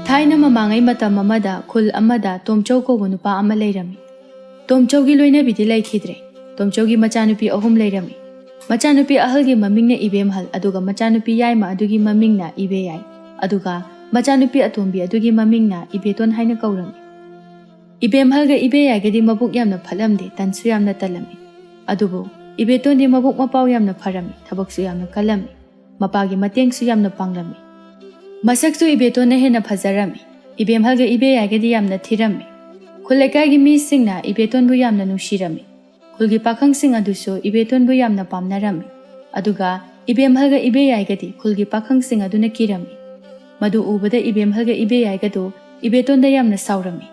Thaina mamangai matam amada khul amada Tomchau kouba nupa ama leirami. Tomchaugi loinabidi leikhidre. Tomchaugi machanupi ahum leirami. Machanupi ahalgi mamingna Ibemhal aduga machanupi yaima adugi mamingna Ibeyai. Aduga machanupi atombi adugi mamingna Ibeton haina kaurami. Ibemhalga Ibeyaigadi mabuk yamna phalamde tansu yamna talami. Adubu Ibeton di mabuk mapau yamna pharami thabaksu yamna kalami. Mapagi matengsu yamna panglami. Masaksu Ibeton na hena phazarami. Ibemhalga Ibeyaigadi yamna thirami. Khulekagi mi singna Ibeton bu yamna nushirami. Khulgi pakhang sing aduso Ibeton bu yamna pamnarami. Aduga Ibemhalga Ibeyaigadi khulgi pakhang sing aduna kirami. Madu ubada Ibemhalga Ibeyaigado Ibeton da yamna saurami.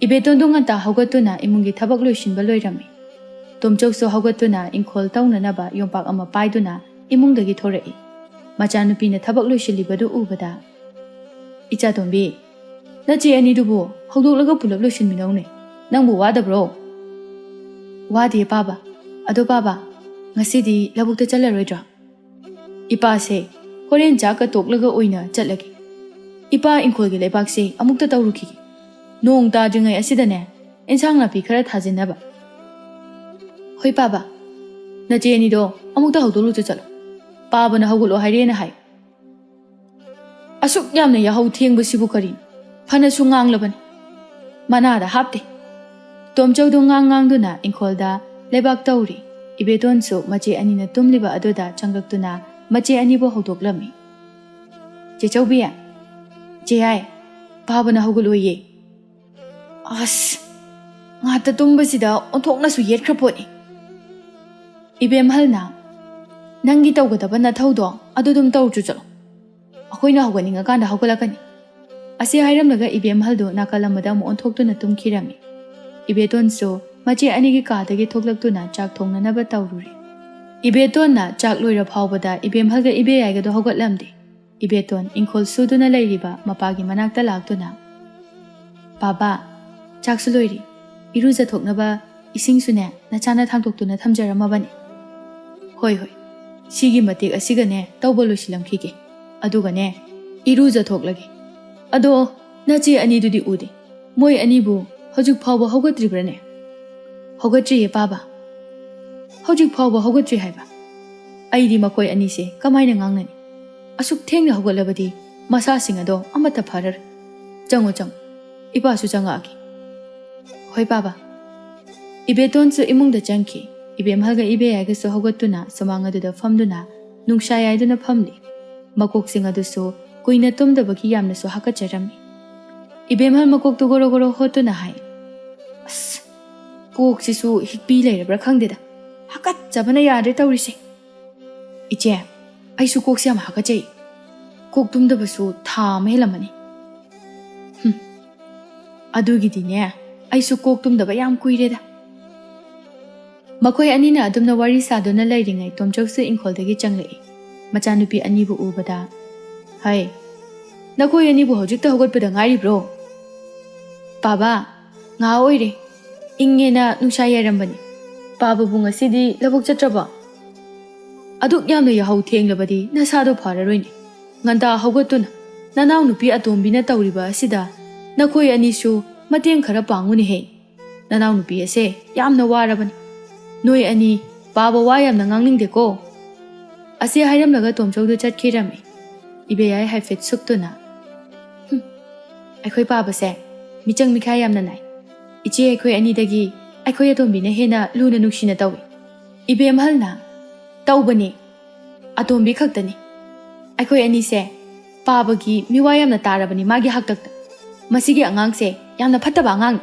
Ibeton du nganta haugatuna imungi thabak loisinba loirami. Tomchau so haugatuna inkhol taunanaba yompak ama paiduna imungdagi thorai. Machanupina thabak loisilibadu ubada. Icha tombi nache ani dubu haudoklaga pulak loisinminaune. Nangbu wadabro? Wadi baba. Ado baba ngasidi labukta chalaroidra. Ipa se horen chaka toklaga oina chatlagi. Ipa inkhol gi lebak se amukta tawruki. Nong ta jingai asidane ensang napi khara thajinaba. Hoi baba nache ani do amukta haudolu chalo. Baba na haugulo hairena hai. Asuk yamna yahau thiengbu sibu karin. Phana su nganglabani. Manada hapte. Tomchau do ngang duna inkolda lebak tawri. Ibeton su mache ani na tumliba adoda changlaktuna mache ani bo haudoklami. Je chaubiya. Je ai. Baba na haugulo ye. As ngata tumbasida onthokna su yetkraponi. Ibemhalna nangi tawgadaba nathaudo adudum tawchu chalo. Akoina hauganinga kanda haugalakani. Asi hairamlaga Ibemhaldo nakalamada mo onthoktuna tumkhirami. Ibeton so mache anigi kadagi thoklaktuna chak thongnanaba tawruri. Ibeton na chak loira phawbada Ibemhalga Ibeyaigado haugatlamde. Ibeton inkhol suduna leiriba mapagi manakta laktuna. Baba chaksu loiri iruja thoknaba ising sune nachana thangtoktuna thamjaramabani. Hoi hoi sigi matik asigane tawba loisilamkhige. Adugane iruja thoklagi. Ado nache ani dudi ude. Moi ani bu hojik phawba haugatribrane. Haugatri baba. Hojik phawba haugatri haiba. Aidi makoi ani se kamaina ngangnani. Asuk thengna haugalabadi masa sing ado amata pharar. Chango chang. Ipa su changaki. Hoi baba. Ibeton su imungda changki. Ibemhalga Ibeyaiga su haugatuna sumangaduda famduna nungshayayaduna famli. Makok sing adusu kuina tumdabaki yamna su hakacharami. Ibemhal makok tu goro goro hotuna hai. As kok sisu hikpi leirabra khangdeda. Hakat jabana yadre tawrise. Iche aisu kok siam hakachai. Kok tumdabasu tha mehelamani. Adugidine aisu kok tumdaba yam kuireda. Makoi anina adumna wari saduna leiringai Tomchau su inkholdagi changlei. Machanupi anibu ubada. Hai. Nakoi anibu hojikta haugatpada ngairibro. Baba nga oire. Ingena nungsa yairambani. Baba bu ngasidi labuk chatraba. Aduk yamna yahau thenglabadi nasado phararoine. Nganta haugatuna nanaw nupi atombina tawriba asida nakoi anisu mateng khara panguni he. Nanaw nupi ase yamna warabani. Noi ani baba wa yamna ngangningdeko. Ase hairamlaga Tomchau do chatkirami. Ibeyai haifet suktuna. Aikhoi baba se michang mikhai yamna nai. Iche aikhoi anidagi aikhoi atombina hena luna nuksina tawi. Ibemhalna tawbani atombi khaktani. Aikhoi ani se babagi miwa yamna tarabani magi haktakta. Masigi angang se yamna phattaba angang.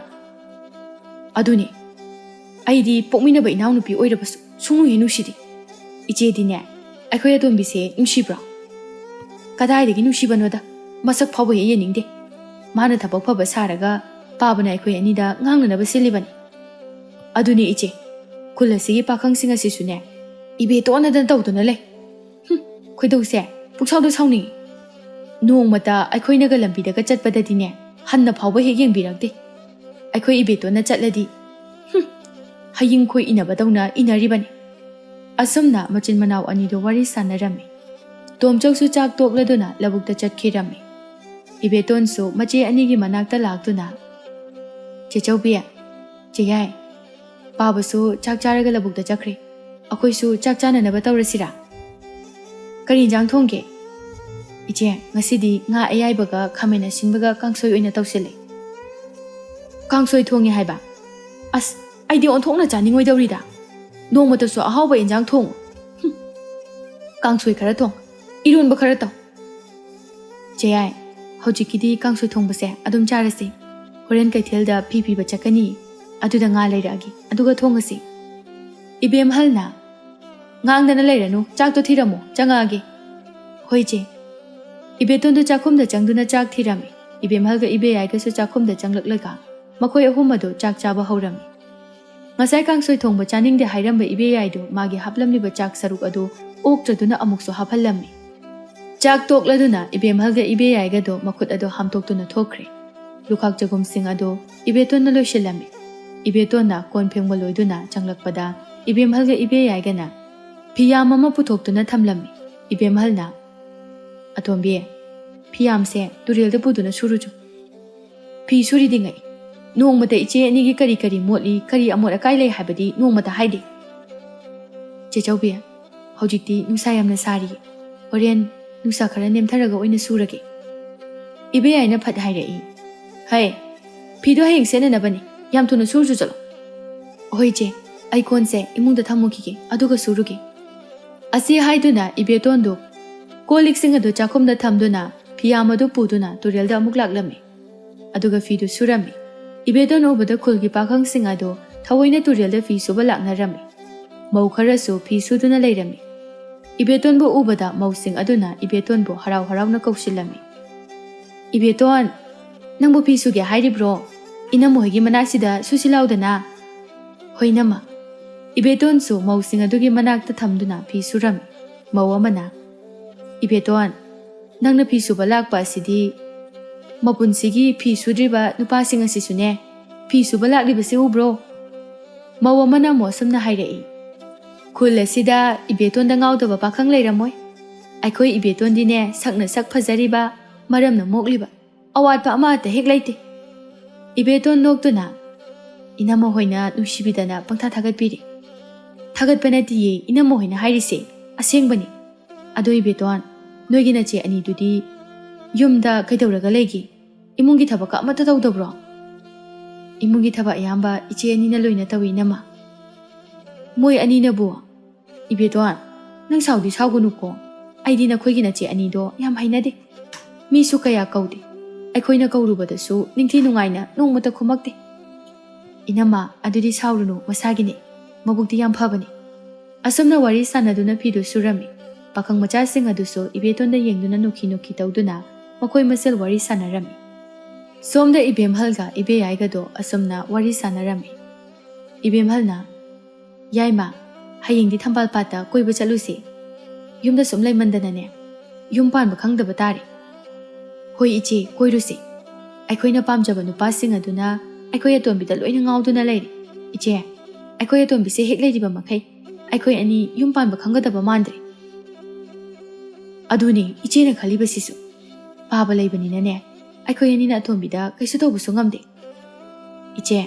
Aduni aidi pokminaba inaw nupi oirabasu sunu hinusidi. Iche dine aikhoi atombi se nungsibra. Kadaidagi nungsibanoda masak phawba yeningde. Mana thabak phaba saraga babana aikhoi anida ngangnanaba silibani. Aduni iche kulasigi pakhang singa sisune Ibeton tawduna lei. Khoidose puksawdo sawni. Nongmata aikhoinaga lambidaga chatpadadine hanna phawba he yengbirakte. Aikhoi Ibetona chatladi haying khoi inabadawna inaribani. Asumna machin manaw anido wari sanarami. Tomchau su chak tokladuna labukta chatkirami. Ibetonsu mache anigi manakta laktuna. Chechaubi, Cheyai, Babasu chak charaga labukta chakri. Akoisu chak chana naba taurasira. Kari injang thongge. Iche, ngasidi nga ayaibaga khamena sinbaga kangsoi oina tausile. Kangsoi thongi haiba. As, aidi onthokna chaningoi daurida. Nongmatasu ahawba injang thong. Kangsoi khara thong. Irunba khara taw. Cheyai, hojikidi kangsoi thongbase adum charasi. Horen kaithelda pipi ba chakani. Aduda nga lairagi. Aduga thongasi. Ibem halna. Ngangdana lairanu. Chak to thiramo. Changagi. Hoiche. Ibetondu chakumda changduna chak thirami. Ibem halga ibe yaigasu chakumda changlaglaga. Makoi ahumadu chak chaba haurami. Ngasai kangsoi thongba chaningde hairamba ibe yaidu magi haplamliba chak saruk adu oktraduna amukso haphalami. Chak tokladuna ibem halga ibe yaigado makut adu hamtoktuna thokre. Lukhak jagum sing adu ibetonna loishilami. Ibetonna kon phengba loiduna changlakpada ibem halga ibe yaigana phiyam ama puthokduna thamlami. Ibem halna Atombi, Piam se, Duril the Buduna Suruju. P. Suridingai. No mata iche nigi kari motli, kari amora kaile habadi, no mata hide. Chechaubi, Hojiti, Nusayam Nasari, Orian, Nusakara named Tarago in the Suragi. Ibe I na pat hide. Hey, Pido hang senabani, Yam to no Surjul. Oije, I con say, Imung the Tamuki, Aduga Surugi. Asi haiduna, Ibetondo. Kolik sing adu chakum da thamduna phiyamadu puduna turel da amuk laklami aduga fi du surami ibedon obada khulgi pakhang sing adu thawoina turel da fi suba lakna rami mau kharasu fi suduna leirami ibedon bu ubada mau sing aduna ibedon bu harau na kausilami ibedon nangbu fi suge hairi bro ina mohi manasida susilaudana hoinama ibedon su mau sing adugi manak ta thamduna fi surami mau amana Ibeton, nang na pisu balak pa sidi. Mapunsigi pisu driba nupa singa sisune. Pisu balak liba si ubro. Mawamana mo sam na hairei. Kula sida Ibeton da ngau da ba pakang laira moy. Aikoi Ibeton dine sak na sak phajariba maram na mokliba. Awat pa ama ta hek laite. Ibeton nokto na. Ina mo hoina nusibidana pangtha thagat piri. Thagat panati ina mo hoina hairise aseng bani. Ado Ibeton, noigi na che ani dudi yumda kaidauraga legi imungi thabaka amata tawdabro imungi thaba yamba iche ani na loina tawi nama moi ani na bu Ibeton nang saudi saugunu ko aidi na khoigi na che ani do yam haina de mi su kaya kaudi ai khoina kauru bada su ningthi nungaina nongmata khumakte inama adudi saurunu masagine mabukti yam phabani asomna wari sanaduna phidu surami Pakang macha sing aduso Ibeton da yengduna nuki tawduna makoi masel wari sanarami. Somda ibem halga ibe yaigado asomna wari sanarami. Ibem halna Yaima hayengdi thambal pata koiba chalusi. Yumda somlai mandanane. Yumpan bakang da batari. Hoi ichi koirusi. Aikoi na pamjaba nupa sing aduna aikoi atombi da loina ngauduna lairi. Ichi aikoi atombi se hek lairi ba makai. Aikoi ani yumpan bakang da ba mandri. Aduni ichena khali basisu paba laibani nane aikoi ani na tombida kaisu tobu sungamde iche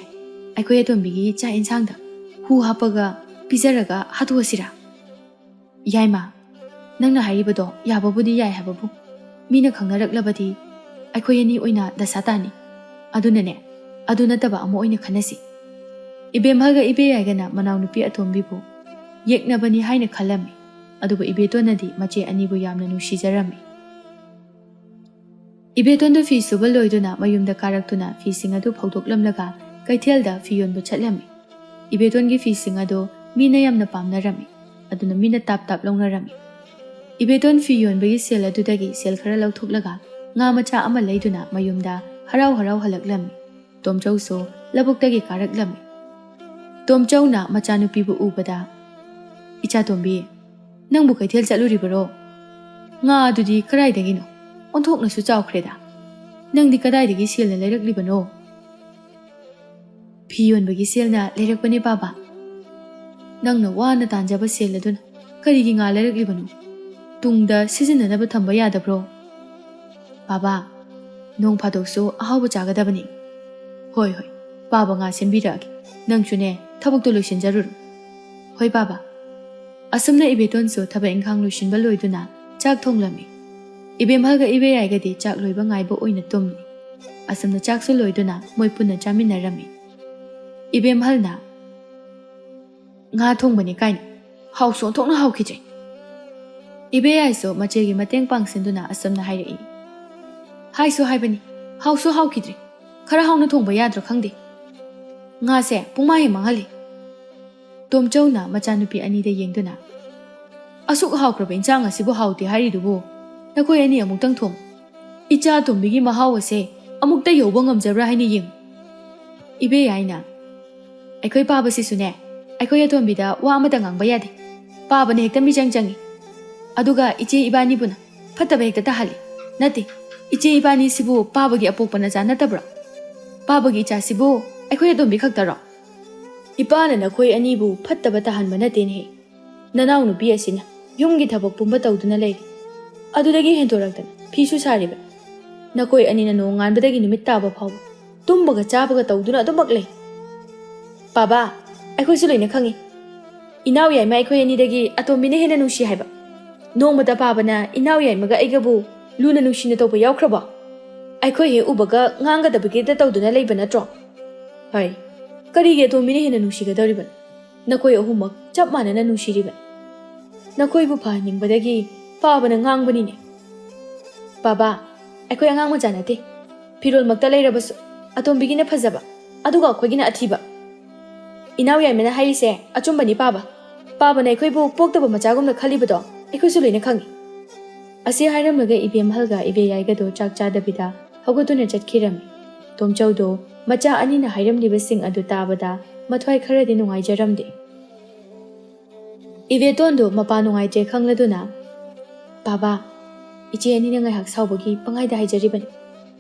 aikoi tombigi cha insangda hu hapaga pizaraga hatuasira yaima nangna hairibado yababudi yai hababu mina khangnaraklabadi aikoi ani oina dasatani adunane aduna taba amo oina khanasi ibemhaga ibe yaigana manawnupi atombibu yeknabani haina khalami aduba Ibetonadi mache anibu yamna nushijarami. Ibetondu fi suba loiduna mayumda karaktuna fi singadu phawdoklamlaga kaithelda fi yonbu chatlami. Ibetongi fi singadu mina yamna pamnarami. Aduna mina tap lawnarami. Ibeton fi yonbagi sel adudagi sel khara lauthoklaga nga macha ama leiduna mayumda harau halaklami. Tomchau so labuktagi karaklami. Tomchau na machanupibu ubada. Icha tombi Nangbu kaithel chaluribaro nga adudi karaidagino onthokna su chawkhreda nangdi kadaidagi selna leiraklibano phiyonbagi selna leirakpani baba nangna wana tanjaba seladuna karigi nga leiraklibano tungda sizinanaba thamba yadabro baba ꯅꯣꯡ ꯐꯥꯗꯣꯛꯁꯨ ꯑꯍꯥꯎꯕ ꯆꯥꯒꯗꯕꯅꯤ ꯍꯣꯏ ꯍꯣꯏ ꯄꯥꯕ ꯉꯥ ꯁꯦꯝꯕꯤꯔꯛꯑꯒꯦ ꯅꯪꯁꯨꯅꯦ ꯊꯕꯛꯇꯣ ꯂꯣꯏꯁꯤꯟꯖꯔꯨꯔꯣ ꯍꯣꯏ ꯄꯥꯕ ꯑꯁꯨꯝꯅ ꯏꯕꯦꯇꯣꯟꯁꯨ ꯊꯕꯛ ꯏꯪꯈꯥꯡ ꯂꯣꯏꯁꯤꯟꯕ ꯂꯣꯏꯗꯨꯅ ꯆꯥꯛ ꯊꯣꯡꯂꯝꯃꯤ ꯏꯕꯦꯝꯍꯜꯒ ꯏꯕꯦꯌꯥꯏꯒꯗꯤ ꯆꯥꯛ ꯂꯣꯏꯕ ꯉꯥꯏꯕ ꯑꯣꯏꯅ ꯇꯨꯝꯂꯤ ꯑꯁꯨꯝꯅ ꯆꯥꯛꯁꯨ ꯂꯣꯏꯗꯨꯅ ꯃꯣꯏ ꯄꯨꯟꯅ ꯆꯥꯃꯤꯟꯅꯔꯝꯃꯤ ꯏꯕꯦꯝꯍꯜꯅ ꯉꯥ ꯊꯣꯡꯕꯅꯤ ꯀꯥꯏꯅ ꯍꯥꯎꯁꯨ ꯑꯣꯟꯊꯣꯛꯅ ꯍꯥꯎꯈꯤꯗ꯭ꯔꯦ ꯏꯕꯦꯌꯥꯏꯁꯨ ꯃꯆꯦꯒꯤ ꯃꯇꯦꯡ ꯄꯥꯡꯁꯤꯟꯗꯨꯅ ꯑꯁꯨꯝꯅ ꯍꯥꯏꯔꯛꯏ ꯍꯥꯏꯁꯨ ꯍꯥꯏꯕꯅꯤ ꯍꯥꯎꯁꯨ ꯍꯥꯎꯈꯤꯗ꯭ꯔꯦ ꯈꯔ ꯍꯥꯎꯅ ꯊꯣꯡꯕ ꯌꯥꯗ꯭ꯔꯣ ꯈꯪꯗꯦ ꯉꯥꯁꯦ ꯄꯨꯡꯃꯥꯏ ꯃꯥꯡꯍꯜꯂꯤ ꯇꯣꯝꯆꯧꯅ ꯃꯆꯥꯅꯨꯄꯤ ꯑꯅꯤꯗ ꯌꯦꯡꯗꯨꯅ ꯑꯁꯨꯛ ꯍꯥꯎꯈ꯭ꯔꯕ ꯏꯟꯁꯥꯡ ꯑꯁꯤꯕꯨ ꯍꯥꯎꯇꯦ ꯍꯥꯏꯔꯤꯗꯨꯕꯨ ꯅꯈꯣꯏ ꯑꯅꯤ ꯑꯃꯨꯛꯇꯪ ꯊꯣꯡ ꯏꯆꯥ ꯇꯣꯝꯕꯤꯒꯤ ꯃꯍꯥꯎ ꯑꯁꯦ ꯑꯃꯨꯛꯇ ꯌꯧꯕ ꯉꯝꯖꯕ꯭ꯔꯥ ꯍꯥꯏꯅ ꯌꯦꯡꯉꯨ ꯏꯕꯦꯌꯥꯏꯅ ꯑꯩꯈꯣꯏ ꯄꯥꯕꯁꯤꯁꯨꯅꯦ ꯑꯩꯈꯣꯏ ꯑꯇꯣꯝꯕꯤꯗ ꯋꯥ ꯑꯃꯇ ꯉꯥꯡꯕ ꯌꯥꯗꯦ ꯄꯥꯕꯅ ꯍꯦꯛꯇ ꯃꯤꯆꯪ ꯆꯪꯏ ꯑꯗꯨꯒ ꯏꯆꯦ ꯏꯕꯥꯅꯤꯕꯨꯅ ꯐꯠꯇꯕ ꯍꯦꯛꯇ ꯇꯥꯍꯜꯂꯤ ꯅꯠꯇꯦ ꯏꯆꯦ ꯏꯕꯥꯅꯤꯁꯤꯕꯨ ꯄꯥꯕꯒꯤ ꯑꯄꯣꯛꯄ ꯅꯆꯥ ꯅꯠꯇꯕ꯭ꯔꯣ ꯄꯥꯕꯒꯤ ꯏꯆꯥꯁꯤꯕꯨ ꯑꯩꯈꯣꯏ ꯑꯇꯣꯝꯕꯤ ꯈꯛꯇꯔꯣ ꯏꯄꯥꯅ ꯅꯈꯣꯏ ꯑꯅꯤꯕꯨ ꯐꯠꯇꯕ ꯇꯥꯍꯟꯕ ꯅꯠꯇꯦꯅꯦꯍꯦ ꯅꯅꯥꯎ ꯅꯨꯄꯤ ꯑꯁꯤꯅ ꯌꯨꯝꯒꯤ ꯊꯕꯛ ꯄꯨꯝꯕ ꯇꯧꯗꯨꯅ ꯂꯩꯔꯤ ꯑꯗꯨꯗꯒꯤ ꯍꯦꯟꯗꯣꯔꯛꯇꯅ ꯐꯤꯁꯨ ꯁꯥꯔꯤꯕ ꯅꯈꯣꯏ ꯑꯅꯤꯅ ꯅꯣꯡꯉꯥꯟꯕꯗꯒꯤ ꯅꯨꯃꯤꯠ ꯇꯥꯕ ꯐꯥꯎꯕ ꯇꯨꯝꯕꯒ ꯆꯥꯕꯒ ꯇꯧꯗꯨꯅ ꯑꯗꯨꯃꯛ ꯂꯩ ꯄꯥꯕꯥ ꯑꯩꯈꯣꯏꯁꯨ ꯂꯣꯏꯅ ꯈꯪꯏ ꯏꯅꯥꯎ ꯌꯥꯏꯃ ꯑꯩꯈꯣꯏ ꯑꯅꯤꯗꯒꯤ ꯑꯇꯣꯝꯕꯤꯅ ꯍꯦꯟꯅ ꯅꯨꯡꯁꯤ ꯍꯥꯏꯕ ꯅꯣꯡꯃꯇ ꯄꯥꯕꯅ ꯏꯅꯥꯎ ꯌꯥꯏꯃꯒ ꯑꯩꯒꯕꯨ ꯂꯨꯅ ꯅꯨꯡꯁꯤꯅ ꯇꯧꯕ ꯌꯥꯎꯈ꯭ꯔꯕꯣ ꯑꯩꯈꯣꯏ ꯍꯦꯛ ꯎꯕꯒ ꯉꯥꯡꯒꯗꯕꯒꯤꯗ ꯇꯧꯗꯨꯅ ꯂꯩꯕ ꯅꯠꯇ꯭ꯔꯣ ꯍꯣꯏ ꯀꯔꯤꯒꯤ ꯑꯇꯣꯝꯕꯤꯅ ꯍꯦꯟꯅ ꯅꯨꯡꯁꯤꯒꯗꯧꯔꯤꯕꯅꯣ ꯅꯈꯣꯏ ꯑꯍꯨꯝꯃꯛ ꯆꯞ ꯃꯥꯟꯅꯅ ꯅꯨꯡꯁꯤꯔꯤꯕꯅꯤ ꯅꯈꯣꯏꯕꯨ ꯐꯍꯟꯅꯤꯡꯕꯗꯒꯤ ꯄꯥꯕꯅ ꯉꯥꯡꯕꯅꯤꯅꯦ ꯄꯥꯕꯥ ꯑꯩꯈꯣꯏ ꯑꯉꯥꯡ ꯃꯆꯥ ꯅꯠꯇꯦ ꯐꯤꯔꯣꯜꯃꯛꯇ ꯂꯩꯔꯕꯁꯨ ꯑꯇꯣꯝꯕꯤꯒꯤꯅ ꯐꯖꯕ ꯑꯗꯨꯒ ꯑꯩꯈꯣꯏꯒꯤꯅ ꯑꯊꯤꯕ ꯏꯅꯥꯎ ꯌꯥꯏꯃꯅ ꯍꯥꯏꯔꯤꯁꯦ ꯑꯆꯨꯝꯕꯅꯤ ꯄꯥꯕꯅ ꯑꯩꯈꯣꯏꯕꯨ ꯄꯣꯛꯇꯕ ꯃꯆꯥꯒꯨꯝꯅ ꯈꯜꯂꯤꯕꯗꯣ ꯑꯩꯈꯣꯏꯁꯨ ꯂꯣꯏꯅ ꯈꯪꯏ ꯑꯁꯤ ꯍꯥꯏꯔꯝꯂꯒ ꯏꯕꯦꯝꯍꯜꯒ ꯏꯕꯦꯌꯥꯏꯒꯗꯣ ꯆꯥꯛ ꯆꯥꯗꯕꯤꯗ ꯍꯧꯒꯠꯇꯨꯅ ꯆꯠꯈꯤꯔꯝꯃꯤ ꯇꯣꯝꯆꯧꯗꯣ ꯃꯆꯥ ꯑꯅꯤꯅ ꯍꯥꯏꯔꯝꯂꯤꯕꯁꯤꯡ ꯑꯗꯨ ꯇꯥꯕꯗ ꯃꯊ꯭ꯋꯥꯏ ꯈꯔꯗꯤ ꯅꯨꯡꯉꯥꯏꯖꯔꯝꯗꯦ ꯏꯕꯦꯇꯣꯟꯗꯣ ꯃꯄꯥ ꯅꯨꯡꯉꯥꯏꯇ꯭ꯔꯦ ꯈꯪꯂꯗꯨꯅ ꯄꯥꯕꯥ ꯏꯆꯦ ꯑꯅꯤꯅ ꯉꯥꯏꯍꯥꯛ ꯁꯥꯎꯕꯒꯤ ꯄꯪꯍꯥꯏꯗ ꯍꯥꯏꯖꯔꯤꯕꯅꯤ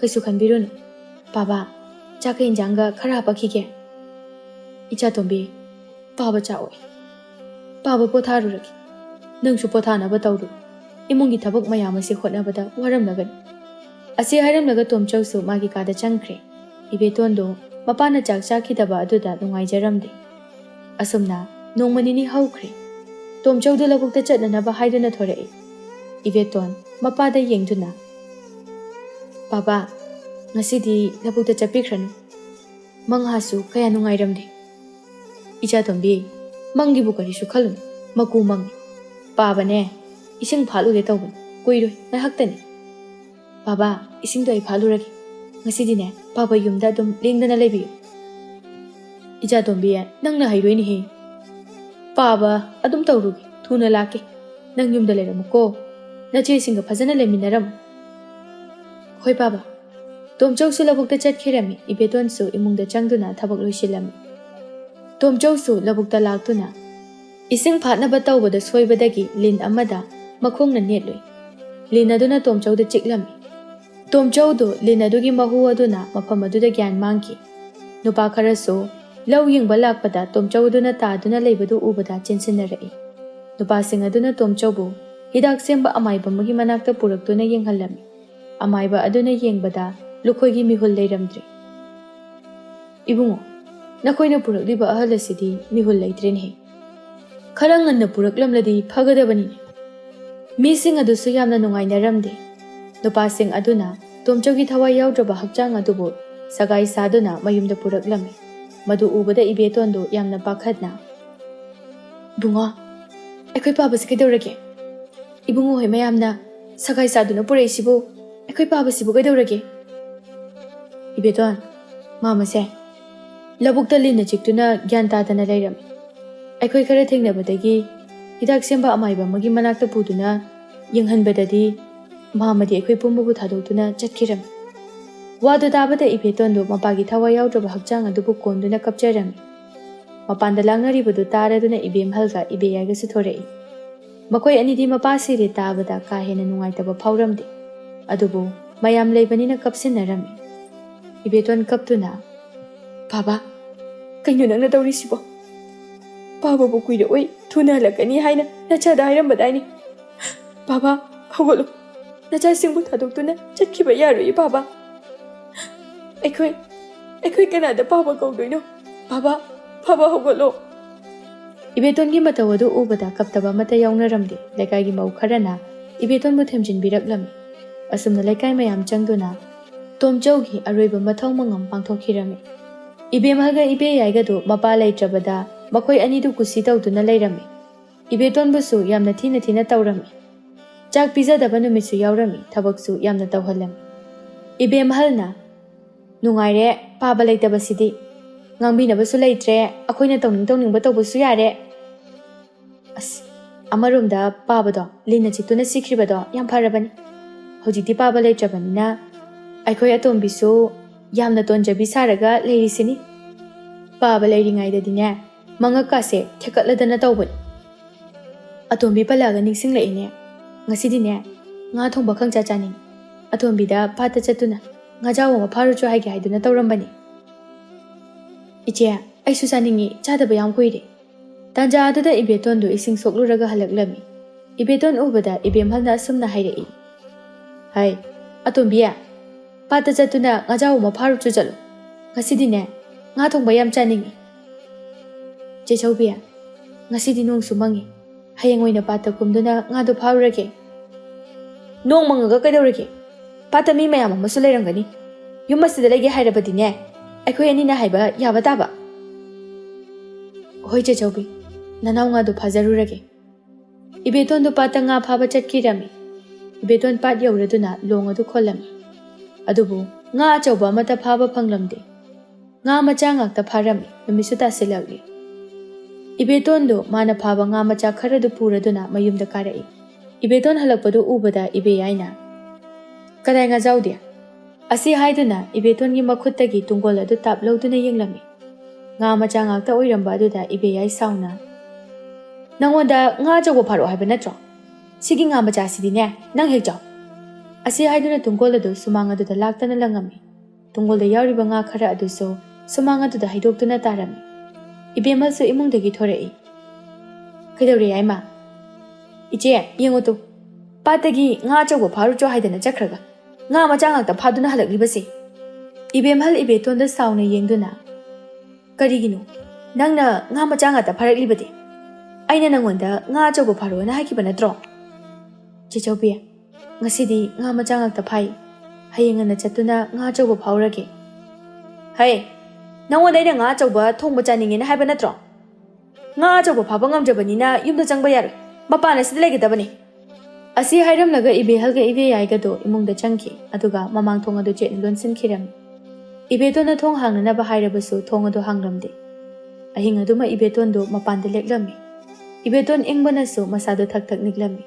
ꯀꯩꯁꯨ ꯈꯟꯕꯤꯔꯨꯅꯨ ꯄꯥꯕꯥ ꯆꯥꯛꯀ ꯏꯟꯖꯥꯡꯒ ꯈꯔ ꯍꯥꯞꯄꯛꯈꯤꯒꯦ ꯏꯆꯥ ꯇꯣꯝꯕꯤ ꯄꯥꯕ ꯆꯥꯛꯑꯣꯏ ꯄꯥꯕ ꯄꯣꯊꯥꯔꯨꯔꯒꯦ ꯅꯪꯁꯨ ꯄꯣꯊꯥꯅꯕ ꯇꯧꯔꯨ ꯏꯃꯨꯡꯒꯤ ꯊꯕꯛ ꯃꯌꯥꯝ ꯑꯁꯤ ꯍꯣꯠꯅꯕꯗ ꯋꯥꯔꯝꯂꯒꯅꯤ ꯑꯁꯤ ꯍꯥꯏꯔꯝꯂꯒ ꯇꯣꯝꯆꯧꯁꯨ ꯃꯥꯒꯤ ꯀꯥꯗ ꯆꯪꯈ꯭ꯔꯦ ꯏꯕꯦꯇꯣꯟꯗꯣ ꯃꯄꯥꯅ ꯆꯥꯛ ꯆꯥꯈꯤꯗꯕ ꯑꯗꯨꯗ ꯅꯨꯡꯉꯥꯏꯖꯔꯝꯗꯦ ꯑꯁꯨꯝꯅ ꯅꯣꯡꯃ ꯅꯤꯅꯤ ꯍꯧꯈ꯭ꯔꯦ ꯇꯣꯝꯆꯧꯗꯣ ꯂꯧꯕꯨꯛꯇ ꯆꯠꯅꯅꯕ ꯍꯥꯏꯗꯨꯅ ꯊꯣꯔꯛꯏ ꯏꯕꯦꯇꯣꯟ ꯃꯄꯥꯗ ꯌꯦꯡꯗꯨꯅ ꯄꯥꯕꯥ ꯉꯁꯤꯗꯤ ꯂꯧꯕꯨꯛꯇ ꯆꯠꯄꯤꯈ꯭ꯔꯅꯨ ꯃꯪꯍꯥꯁꯨ ꯀꯌꯥ ꯅꯨꯡꯉꯥꯏꯔꯝꯗꯦ ꯏꯆꯥ ꯇꯣꯝꯕꯤ ꯃꯪꯒꯤꯕꯨ ꯀꯔꯤꯁꯨ ꯈꯜꯂꯨꯅꯨ ꯃꯀꯨ ꯃꯪꯉꯤ ꯄꯥꯕꯅꯦ ꯏꯁꯤꯡ ꯐꯥꯠꯂꯨꯒꯦ ꯇꯧꯕꯅꯤ ꯀꯨꯏꯔꯣꯏ ꯉꯥꯏꯍꯥꯛꯇꯅꯤ ꯄꯥꯕꯥ ꯏꯁꯤꯡꯗꯣ ꯑꯩ ꯐꯥꯠꯂꯨꯔꯒꯦ ꯉꯁꯤꯗꯤꯅꯦ ꯄꯥꯕ ꯌꯨꯝꯗ ꯑꯗꯨꯝ ꯂꯦꯡꯗꯅ ꯂꯩꯕꯤꯌꯨ ꯏꯆꯥ ꯇꯣꯝꯕꯤ ꯅꯪꯅ ꯍꯩꯔꯣꯏꯅꯦꯍꯦ ꯄꯥꯕ ꯑꯗꯨꯝ ꯇꯧꯔꯨꯒꯦ ꯊꯨꯅ ꯂꯥꯛꯀꯦ ꯅꯪ ꯌꯨꯝꯗ ꯂꯩꯔꯝꯃꯨꯀꯣ ꯅꯆꯦꯁꯤꯡꯒ ꯐꯖꯅ ꯂꯩꯃꯤꯟꯅꯔꯝꯃꯨ ꯍꯣꯏ ꯄꯥꯕꯥ ꯇꯣꯝꯆꯧꯁꯨ ꯂꯧꯕꯨꯛꯇ ꯆꯠꯈꯤꯔꯝꯃꯤ ꯏꯕꯦꯇꯣꯟꯁꯨ ꯏꯃꯨꯡꯗ ꯆꯪꯗꯨꯅ ꯊꯕꯛ ꯂꯣꯏꯁꯤꯜꯂꯝꯃꯤ ꯇꯣꯝꯆꯧꯁꯨ ꯂꯧꯕꯨꯛꯇ ꯂꯥꯛꯇꯨꯅ ꯏꯁꯤꯡ ꯐꯥꯠꯅꯕ ꯇꯧꯕꯗ ꯁꯣꯏꯕꯗꯒꯤ ꯂꯤꯟ ꯑꯃꯗ ꯃꯈꯣꯡꯅ ꯅꯦꯠꯂꯨꯏ ꯂꯤꯟ ꯑꯗꯨꯅ ꯇꯣꯝꯆꯧꯗ ꯆꯤꯛꯂꯝꯃꯤ ꯇꯣꯝꯆꯧꯗꯣ ꯂꯤꯟ ꯑꯗꯨꯒꯤ ꯃꯍꯨ ꯑꯗꯨꯅ ꯃꯐꯝ ꯑꯗꯨꯗ ꯒ꯭ꯌꯥꯟ ꯃꯥꯡꯈꯤ ꯅꯨꯄा ꯈꯔꯁꯨ ꯂꯧ ꯌꯦꯡꯕ ꯂꯥꯛꯄꯗ ꯇꯣꯝꯆꯧꯗꯨꯅ ꯇꯥꯗꯨꯅ ꯂꯩꯕꯗꯨ ꯎꯕꯗ ꯆꯦꯟꯁꯤꯟꯅꯔꯛꯏ ꯅꯨꯄꯥꯁꯤꯡ ꯑꯗꯨꯅ ꯇꯣꯝꯆꯧꯕꯨ ꯍꯤꯗꯥꯛ ꯁꯦꯝꯕ ꯑꯃꯥꯏꯕ ꯑꯃꯒꯤ ꯃꯅꯥꯛꯇ ꯄꯨꯔꯛꯇꯨꯅ ꯌꯦꯡꯍꯜꯂꯝꯃꯤ ꯑꯃꯥꯏꯕ ꯑꯗꯨꯅ ꯌꯦꯡꯕꯗ ꯂꯨꯈꯣꯏꯒꯤ ꯃꯤꯍꯨꯜ ꯂꯩꯔꯝꯗ꯭ꯔꯦ ꯏꯕꯨꯡꯉꯣ ꯅꯈꯣꯏꯅ ꯄꯨꯔꯛꯂꯤꯕ ꯑꯍꯜ ꯑꯁꯤꯗꯤ ꯃꯤꯍꯨꯜ ꯂꯩꯇ꯭ꯔꯦꯅꯦꯍꯦ ꯈꯔ ꯉꯟꯅ ꯄꯨꯔꯛꯂꯝꯂꯗꯤ ꯐꯒꯗꯕꯅꯤꯅꯦ ꯃꯤꯁꯤꯡ ꯑꯗꯨꯁꯨ ꯌꯥꯝꯅ ꯅꯨꯡꯉꯥꯏꯅꯔꯝꯗꯦ ꯅꯨꯄꯥꯁꯤꯡ ꯑꯗꯨꯅ ꯇꯣꯝꯆꯧꯒꯤ ꯊꯋꯥꯏ ꯌꯥꯎꯗ꯭ꯔꯕ ꯍꯛꯆꯥꯡ ꯑꯗꯨꯕꯨ ꯁꯒꯥꯏ ꯁꯥꯗꯨꯅ ꯃꯌꯨꯝꯗ ꯄꯨꯔꯛꯂꯝꯃꯤ ꯃꯗꯨ ꯎꯕꯗ ꯏꯕꯦꯇꯣꯟꯗꯣ ꯌꯥꯝꯅ ꯄꯥꯈꯠꯅ ꯕꯨꯡꯉꯣ ꯑꯩꯈꯣꯏ ꯄꯥꯕꯁꯤ ꯀꯩꯗꯧꯔꯒꯦ ꯏꯕꯨꯡꯉꯣ ꯍꯣꯏ ꯃꯌꯥꯝꯅ ꯁꯒꯥꯏ ꯁꯥꯗꯨꯅ ꯄꯨꯔꯛꯏꯁꯤꯕꯨ ꯑꯩꯈꯣꯏ ꯄꯥꯕꯁꯤꯕꯨ ꯀꯩꯗꯧꯔꯒꯦ ꯏꯕꯦꯇꯣꯟ ꯃꯥꯃꯁꯦ ꯂꯧꯕꯨꯛꯇ ꯂꯤꯟꯅ ꯆꯤꯛꯇꯨꯅ ꯒ꯭ꯌꯥꯟ ꯇꯥꯗꯅ ꯂꯩꯔꯝꯃꯤ ꯑꯩꯈꯣꯏ ꯈꯔ ꯊꯦꯡꯅꯕꯗꯒꯤ ꯍꯤꯗꯥꯛ ꯁꯦꯝꯕ ꯑꯃꯥꯏꯕ ꯑꯃꯒꯤ ꯃꯅꯥꯛꯇ ꯄꯨꯗꯨꯅ ꯌꯦꯡꯍꯟꯕꯗꯗꯤ ꯃꯥꯃꯗꯤ ꯑꯩꯈꯣꯏ ꯄꯨꯝꯕꯕꯨ ꯊꯥꯗꯣꯛꯇꯨꯅ ꯆꯠꯈꯤꯔꯝꯃꯤ ꯋꯥꯗꯨ ꯇꯥꯕꯗ ꯏꯕꯦꯇꯣꯟꯗꯣ ꯃꯄꯥꯒꯤ ꯊꯋꯥꯏ ꯌꯥꯎꯗ꯭ꯔꯕ ꯍꯛꯆꯥꯡ ꯑꯗꯨꯕꯨ ꯀꯣꯟꯗꯨꯅ ꯀꯞꯆꯔꯝꯃꯤ ꯃꯄꯥꯟꯗ ꯂꯥꯡꯅꯔꯤꯕꯗꯨ ꯇꯥꯔꯗꯨꯅ ꯏꯕꯦꯝꯍꯜꯒ ꯏꯕꯦꯌꯥꯏꯒꯁꯨ ꯊꯣꯔꯛꯏ ꯃꯈꯣꯏ ꯑꯅꯤꯗꯤ ꯃꯄꯥ ꯁꯤꯔꯦ ꯇꯥꯕꯗ ꯀꯥ ꯍꯦꯟꯅ ꯅꯨꯡꯉꯥꯏꯇꯕ ꯐꯥꯎꯔꯝꯗꯦ ꯑꯗꯨꯕꯨ ꯃꯌꯥꯝ ꯂꯩꯕꯅꯤꯅ ꯀꯞꯁꯤꯟꯅꯔꯝꯃꯤ ꯏꯕꯦꯇꯣꯟ ꯀꯞꯇꯨꯅ ꯄꯥꯕꯥ ꯀꯩꯅꯣ ꯅꯪꯅ ꯇꯧꯔꯤꯁꯤꯕꯣ ꯄꯥꯕꯕꯨ ꯀꯨꯏꯔꯛꯑꯣꯏ ꯊꯨꯅ ꯍꯜꯂꯛꯀꯅꯤ ꯍꯥꯏꯅ ꯅꯆꯥꯗ ꯍꯥꯏꯔꯝꯕꯗꯥꯏꯅꯤ ꯄꯥꯕꯥ ꯍꯧꯒꯠꯂꯨ ꯅꯆꯥꯁꯤꯡꯕꯨ ꯊꯥꯗꯣꯛꯇꯨꯅ ꯆꯠꯈꯤꯕ ꯌꯥꯔꯣꯏ ꯄꯥꯕꯥ ꯑꯩꯈꯣꯏ ꯀꯅꯥꯗ ꯐꯥꯕ ꯀꯧꯗꯣꯏꯅꯣ? ꯐꯥꯕ ꯍꯧꯒꯠꯂꯣ! ꯏꯕꯦꯇꯣꯟꯒꯤ ꯃꯇꯧ ꯑꯗꯨ ꯎꯕꯗ ꯀꯞꯇꯕ ꯑꯃꯠꯇ ꯌꯥꯎꯅꯔꯝꯗꯦ꯫ ꯂꯩꯀꯥꯏꯒꯤ ꯃꯧ ꯈꯔꯅ ꯏꯕꯦꯇꯣꯟꯕꯨ ꯊꯦꯝꯖꯤꯟꯕꯤꯔꯛꯂꯝꯃꯤ꯫ ꯑꯁꯨꯝꯅ ꯂꯩꯀꯥꯏ ꯃꯌꯥꯝ ꯆꯪꯗꯨꯅ ꯇꯣꯝꯆꯧꯒꯤ ꯑꯔꯣꯏꯕ ꯃꯊꯧ ꯃꯉꯝ ꯄꯥꯡꯊꯣꯛꯈꯤꯔꯝꯃꯤ꯫ ꯏꯕꯦꯝꯍꯜꯒ ꯏꯕꯦꯌꯥꯏꯒꯗꯨ ꯃꯄꯥ ꯂꯩꯇ꯭ꯔꯕꯗ ꯃꯈꯣꯏ ꯑꯅꯤꯗꯨ ꯀꯨꯁꯤ ꯇꯧꯗꯨꯅ ꯂꯩꯔꯝꯃꯤ꯫ ꯏꯕꯦꯇꯣꯟꯕꯨꯁꯨ ꯌꯥꯝꯅ ꯊꯤꯅ ꯇꯧꯔꯝꯃꯤ꯫ ꯆꯥꯛ ꯄꯤꯖꯗꯕ ꯅꯨꯃꯤꯠꯁꯨ ꯌꯥꯎꯔꯝꯃꯤ, ꯊꯕꯛꯁꯨ ꯌꯥꯝꯅ ꯇꯧꯍꯜꯂꯝꯃꯤ꯫ ꯏꯕꯦꯝꯍꯜꯅ "ꯅꯨꯡꯉꯥꯏꯔꯦ ꯄꯥꯕ ꯂꯩꯇꯕꯁꯤꯗꯤ, ꯉꯥꯡꯕꯤꯅꯕꯁꯨ ꯂꯩꯇ꯭ꯔꯦ, ꯑꯩꯈꯣꯏꯅ ꯇꯧꯅꯤꯡꯕ ꯇꯧꯕꯁꯨ ꯌꯥꯔꯦ꯫ ꯑꯁ, ꯑꯃꯔꯣꯝꯗ ꯄꯥꯕꯗꯣ ꯂꯤꯟꯅ ꯆꯤꯛꯇꯨꯅ ꯁꯤꯈ꯭ꯔꯤꯕꯗꯣ ꯌꯥꯝ ꯐꯔꯕꯅꯤ꯫ ꯍꯧꯖꯤꯛꯇꯤ ꯄꯥꯕ ꯂꯩꯇ꯭ꯔꯕꯅꯤꯅ ꯑꯩꯈꯣꯏ ꯑꯇꯣꯝꯕꯤꯁꯨ ꯌꯥꯝꯅ ꯇꯣꯟꯖꯕꯤ ꯁꯥꯔꯒ ꯂꯩꯔꯤꯁꯤꯅꯤ꯫ ꯄꯥꯕ ꯂꯩꯔꯤꯉꯩꯗꯗꯤꯅꯦ ꯃꯉꯛꯀꯥꯁꯦ ꯊꯦꯛꯀꯠꯂꯗꯅ ꯇꯧꯕꯅꯤ꯫ ꯑꯇꯣꯝꯕꯤ ꯄꯜꯂꯛꯑꯒ ꯅꯤꯡꯁꯤꯡꯂꯛꯏꯅꯦ, ꯉꯁꯤꯗꯤꯅꯦ ꯉꯥ ꯊꯣꯡꯕ ꯈꯪꯆꯥ ꯆꯥꯅꯤꯡꯉꯤ꯫ ꯑꯇꯣꯝꯕꯤꯗ ꯄꯥꯠꯇ ꯆꯠꯇꯨꯅ ꯉꯥꯖꯥꯎ ꯑꯃ ꯐꯥꯔꯨꯆꯣ ꯍꯥꯏꯒꯦ ꯍꯥꯏꯗꯨꯅ ꯇꯧꯔꯝꯕꯅꯤ꯫ ꯏꯆꯦ, ꯑꯩꯁꯨ ꯆꯥꯅꯤꯡꯉꯤ, ꯆꯥꯗꯕ ꯌꯥꯝ ꯀꯨꯏꯔꯦ꯫ ꯇꯥꯟꯖꯥ ꯑꯗꯨꯗ ꯏꯕꯦꯇꯣꯟꯗꯨ ꯏꯁꯤꯡ ꯁꯣꯛꯂꯨꯔꯒ ꯍꯜꯂꯛꯂꯝꯃꯤ꯫ ꯏꯕꯦꯇꯣꯟ ꯎꯕꯗ ꯏꯕꯦꯝꯍꯜꯅ ꯑꯁꯨꯝꯅ ꯍꯥꯏꯔꯛꯏ, "ꯍꯩ ꯑꯇꯣꯝꯕꯤ, ꯄꯥꯠꯇ ꯆꯠꯇꯨꯅ ꯉꯥꯖꯥꯎ ꯑꯃ ꯐꯥꯔꯨꯆꯣ ꯆꯠꯂꯣ꯫ ꯉꯁꯤꯗꯤꯅꯦ ꯉꯥ ꯊꯣꯡꯕ ꯌꯥꯝ ꯆꯥꯅꯤꯡꯉꯤ꯫ ꯆꯦꯆꯧꯕꯤ, ꯉꯁꯤꯗꯤ ꯅꯣꯡꯁꯨ ꯃꯪꯉꯤ, ꯍꯌꯦꯡ ꯑꯣꯏꯅ ꯄꯥꯠꯇ ꯀꯨꯝꯗꯨꯅ ꯉꯥꯗꯣ ꯐꯥꯔꯨꯔꯒꯦ." "ꯅꯣꯡ ꯃꯪꯉꯒ ꯀꯩꯗꯧꯔꯒꯦ? ꯄꯥꯠꯇ ꯃꯤ ꯃꯌꯥꯝ ꯑꯃꯁꯨ ꯂꯩꯔꯝꯒꯅꯤ꯫ ꯌꯨꯝ ꯑꯁꯤꯗ ꯂꯩꯒꯦ ꯍꯥꯏꯔꯕꯗꯤꯅꯦ ꯑꯩꯈꯣꯏ ꯑꯅꯤꯅ ꯍꯥꯏꯕ ꯌꯥꯕ ꯇꯥꯕ." "ꯍꯣꯏ ꯆꯦꯆꯧꯕꯤ, ꯅꯅꯥꯎ ꯉꯥꯗꯣ ꯐꯥꯖꯔꯨꯔꯒꯦ." ꯏꯕꯦꯇꯣꯟꯗꯨ ꯄꯥꯠꯇ ꯉꯥ ꯐꯥꯕ ꯆꯠꯈꯤꯔꯝꯃꯤ꯫ ꯏꯕꯦꯇꯣꯟ ꯄꯥꯠ ꯌꯧꯔꯗꯨꯅ ꯂꯣꯡ ꯑꯗꯨ ꯈꯣꯜꯂꯝꯃꯤ꯫ ꯑꯗꯨꯕꯨ ꯉꯥ ꯑꯆꯧꯕ ꯑꯃꯠꯇ ꯐꯥꯕ ꯐꯪꯂꯝꯗꯦ꯫ ꯉꯥ ꯃꯆꯥ ꯉꯥꯛꯇ ꯐꯥꯔꯝꯃꯤ꯫ ꯅꯨꯃꯤꯠꯁꯨ ꯇꯥꯁꯤꯜꯂꯛꯂꯤ꯫ ꯏꯕꯦꯇꯣꯟꯗꯨ ꯃꯥꯅ ꯐꯥꯕ ꯉꯥ ꯃꯆꯥ ꯈꯔꯗꯨ ꯄꯨꯔꯗꯨꯅ ꯃꯌꯨꯝꯗ ꯀꯥꯔꯛꯏ꯫ ꯏꯕꯦꯇꯣꯟ ꯍꯜꯂꯛꯄꯗꯨ ꯎꯕꯗ ꯏꯕꯦꯌꯥꯏꯅ "ꯀꯗꯥꯏ ꯉꯥꯖꯥꯎꯗꯤ?" ꯑꯁꯤ ꯍꯥꯏꯗꯨꯅ ꯏꯕꯦꯇꯣꯟꯒꯤ ꯃꯈꯨꯠꯇꯒꯤ ꯇꯨꯡꯒꯣꯜ ꯑꯗꯨ ꯇꯥꯞ ꯂꯧꯗꯨꯅ ꯌꯦꯡꯂꯝꯃꯤ꯫ ꯉꯥ ꯃꯆꯥ ꯉꯥꯛꯇ ꯑꯣꯏꯔꯝꯕ ꯑꯗꯨꯗ ꯏꯕꯦꯌꯥꯏ ꯁꯥꯎꯅ "ꯅꯪꯉꯣꯟꯗ ꯉꯥ ꯑꯆꯧꯕ ꯐꯥꯔꯛꯑꯣ ꯍꯥꯏꯕ ꯅꯠꯇ꯭ꯔꯣ? ꯁꯤꯒꯤ ꯉꯥ ꯃꯆꯥꯁꯤꯗꯤꯅꯦ ꯅꯪ ꯍꯦꯛ ꯆꯥꯎ." ꯑꯁꯤ ꯍꯥꯏꯗꯨꯅ ꯇꯨꯡꯒꯣꯜ ꯑꯗꯨ ꯁꯨꯃꯥꯡ ꯑꯗꯨꯗ ꯂꯥꯛꯇꯅ ꯂꯪꯉꯝꯃꯤ꯫ ꯇꯨꯡꯒꯣꯜꯗ ꯌꯥꯎꯔꯤꯕ ꯉꯥ ꯈꯔ ꯑꯗꯨꯁꯨ ꯁꯨꯃꯥꯡ ꯑꯗꯨꯗ ꯍꯩꯗꯣꯛꯇꯨꯅ ꯇꯥꯔꯝꯃꯤ꯫ ꯏꯕꯦꯝꯍꯜꯁꯨ ꯏꯃꯨꯡꯗꯒꯤ ꯊꯣꯔꯛꯏ꯫ "ꯀꯩꯗꯧꯔꯦ ꯌꯥꯏꯃ? ꯏꯆꯦ ꯌꯦꯡꯉꯨ ꯇꯨ, ꯄꯥꯠꯇꯒꯤ ꯉꯥ ꯑꯆꯧꯕ ꯐꯥꯔꯨꯆꯣ ꯍꯥꯏꯗꯅ ꯆꯠꯈ꯭ꯔꯒ ꯉꯥ ꯃꯆꯥ ꯉꯥꯛꯇ ꯐꯥꯗꯨꯅ ꯍꯜꯂꯛꯂꯤꯕꯁꯦ." ꯏꯕꯦꯝꯍꯜ ꯏꯕꯦꯇꯣꯟꯗ ꯁꯥꯎꯅ ꯌꯦꯡꯗꯨꯅ "ꯀꯔꯤꯒꯤꯅꯣ ꯅꯪꯅ ꯉꯥ ꯃꯆꯥ ꯉꯥꯛꯇ ꯐꯥꯔꯛꯂꯤꯕꯗꯤ? ꯑꯩꯅ ꯅꯪꯉꯣꯟꯗ ꯉꯥ ꯑꯆꯧꯕ ꯐꯥꯔꯛꯑꯣꯅ ꯍꯥꯏꯈꯤꯕ ꯅꯠꯇ꯭ꯔꯣ?" "ꯆꯦꯆꯧꯕꯤ, ꯉꯁꯤꯗꯤ ꯉꯥ ꯃꯆꯥ ꯉꯥꯛꯇ ꯐꯥꯏ꯫ ꯍꯌꯦꯡ ꯉꯟꯅ ꯆꯠꯇꯨꯅ ꯉꯥ ꯑꯆꯧꯕ ꯐꯥꯎꯔꯒꯦ." "ꯍꯩ, ꯅꯪꯉꯣꯟꯗ ꯑꯩꯅ ꯉꯥ ꯑꯆꯧꯕ ꯊꯣꯡꯕ ꯆꯥꯅꯤꯡꯉꯦꯅ ꯍꯥꯏꯕ ꯅꯠꯇ꯭ꯔꯣ? ꯉꯥ ꯑꯆꯧꯕ ꯐꯥꯕ ꯉꯝꯗ꯭ꯔꯕꯅꯤꯅ ꯌꯨꯝꯗ ꯆꯪꯕ ꯌꯥꯔꯣꯏ, ꯃꯄꯥꯟ ꯑꯁꯤꯗ ꯂꯩꯒꯗꯕꯅꯤ." ꯑꯁꯤ ꯍꯥꯏꯔꯝꯂꯒ ꯏꯕꯦꯍꯜꯒ ꯏꯕꯦꯌꯥꯏꯒꯗꯨ ꯏꯃꯨꯡꯗ ꯆꯪꯈꯤ꯫ ꯑꯗꯨꯒ ꯃꯃꯥꯡ ꯊꯣꯡ ꯑꯗꯨ ꯆꯦꯠꯅ ꯂꯣꯟꯁꯤꯟꯈꯤꯔꯝꯃꯤ꯫ ꯏꯕꯦꯇꯣꯟꯅ ꯊꯣꯡ ꯍꯥꯡꯅꯅꯕ ꯍꯥꯏꯔꯕꯁꯨ ꯊꯣꯡ ꯑꯗꯨ ꯍꯥꯡꯂꯝꯗꯦ꯫ ꯑꯍꯤꯡ ꯑꯗꯨꯃ ꯏꯕꯦꯇꯣꯟꯗꯨ ꯃꯄꯥꯟꯗ ꯂꯦꯛꯂꯝꯃꯤ꯫ ꯏꯕꯦꯇꯣꯟ ꯏꯪꯕꯅꯁꯨ ꯃꯁꯥꯗꯨ ꯊꯛ ꯅꯤꯛꯂꯝꯃꯤ꯫